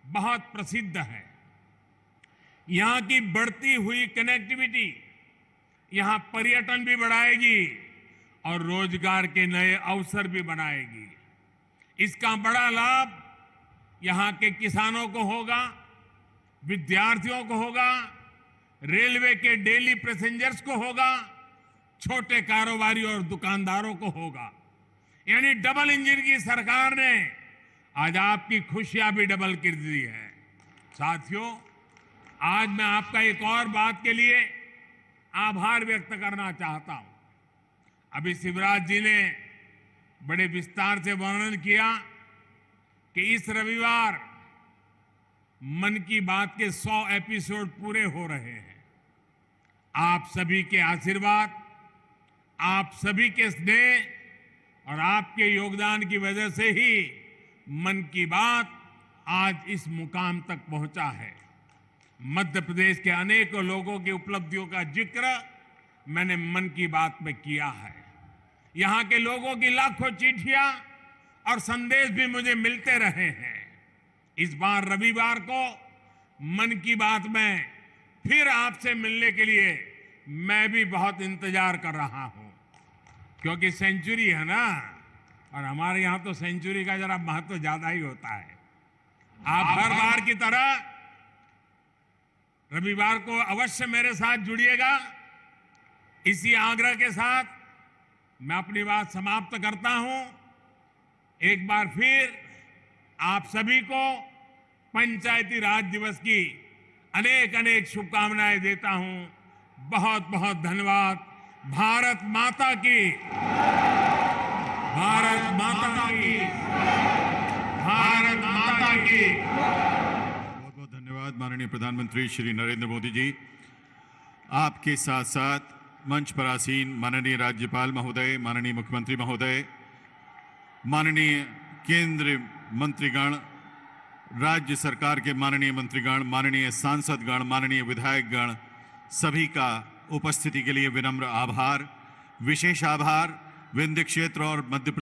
बहुत प्रसिद्ध है। यहां की बढ़ती हुई कनेक्टिविटी यहां पर्यटन भी बढ़ाएगी और रोजगार के नए अवसर भी बनाएगी। इसका बड़ा लाभ यहां के किसानों को होगा, विद्यार्थियों को होगा, रेलवे के डेली पैसेंजर्स को होगा, छोटे कारोबारी और दुकानदारों को होगा। यानी डबल इंजन की सरकार ने आज आपकी खुशियां भी डबल कर दी है। साथियों, आज मैं आपका एक और बात के लिए आभार व्यक्त करना चाहता हूं। अभी शिवराज जी ने बड़े विस्तार से वर्णन किया कि इस रविवार मन की बात के 100 एपिसोड पूरे हो रहे हैं। आप सभी के आशीर्वाद, आप सभी के स्नेह और आपके योगदान की वजह से ही मन की बात आज इस मुकाम तक पहुंचा है। मध्य प्रदेश के अनेकों लोगों की उपलब्धियों का जिक्र मैंने मन की बात में किया है। यहां के लोगों की लाखों चिट्ठियां और संदेश भी मुझे मिलते रहे हैं। इस बार रविवार को मन की बात में फिर आपसे मिलने के लिए मैं भी बहुत इंतजार कर रहा हूं, क्योंकि सेंचुरी है ना, और हमारे यहां तो सेंचुरी का जरा महत्व ज्यादा ही होता है। आप हर बार की तरह रविवार को अवश्य मेरे साथ जुड़िएगा। इसी आग्रह के साथ मैं अपनी बात समाप्त करता हूं। एक बार फिर आप सभी को पंचायती राज दिवस की अनेक अनेक शुभकामनाएं देता हूं। बहुत बहुत धन्यवाद। भारत माता की, भारत माता की, भारत माता की। बहुत बहुत धन्यवाद माननीय प्रधानमंत्री श्री नरेंद्र मोदी जी। आपके साथ साथ मंच पर आसीन माननीय राज्यपाल महोदय, माननीय मुख्यमंत्री महोदय, माननीय केंद्रीय मंत्रीगण, राज्य सरकार के माननीय मंत्रीगण, माननीय सांसदगण, माननीय विधायकगण, सभी का उपस्थिति के लिए विनम्र आभार। विशेष आभार विंध्य क्षेत्र और मध्य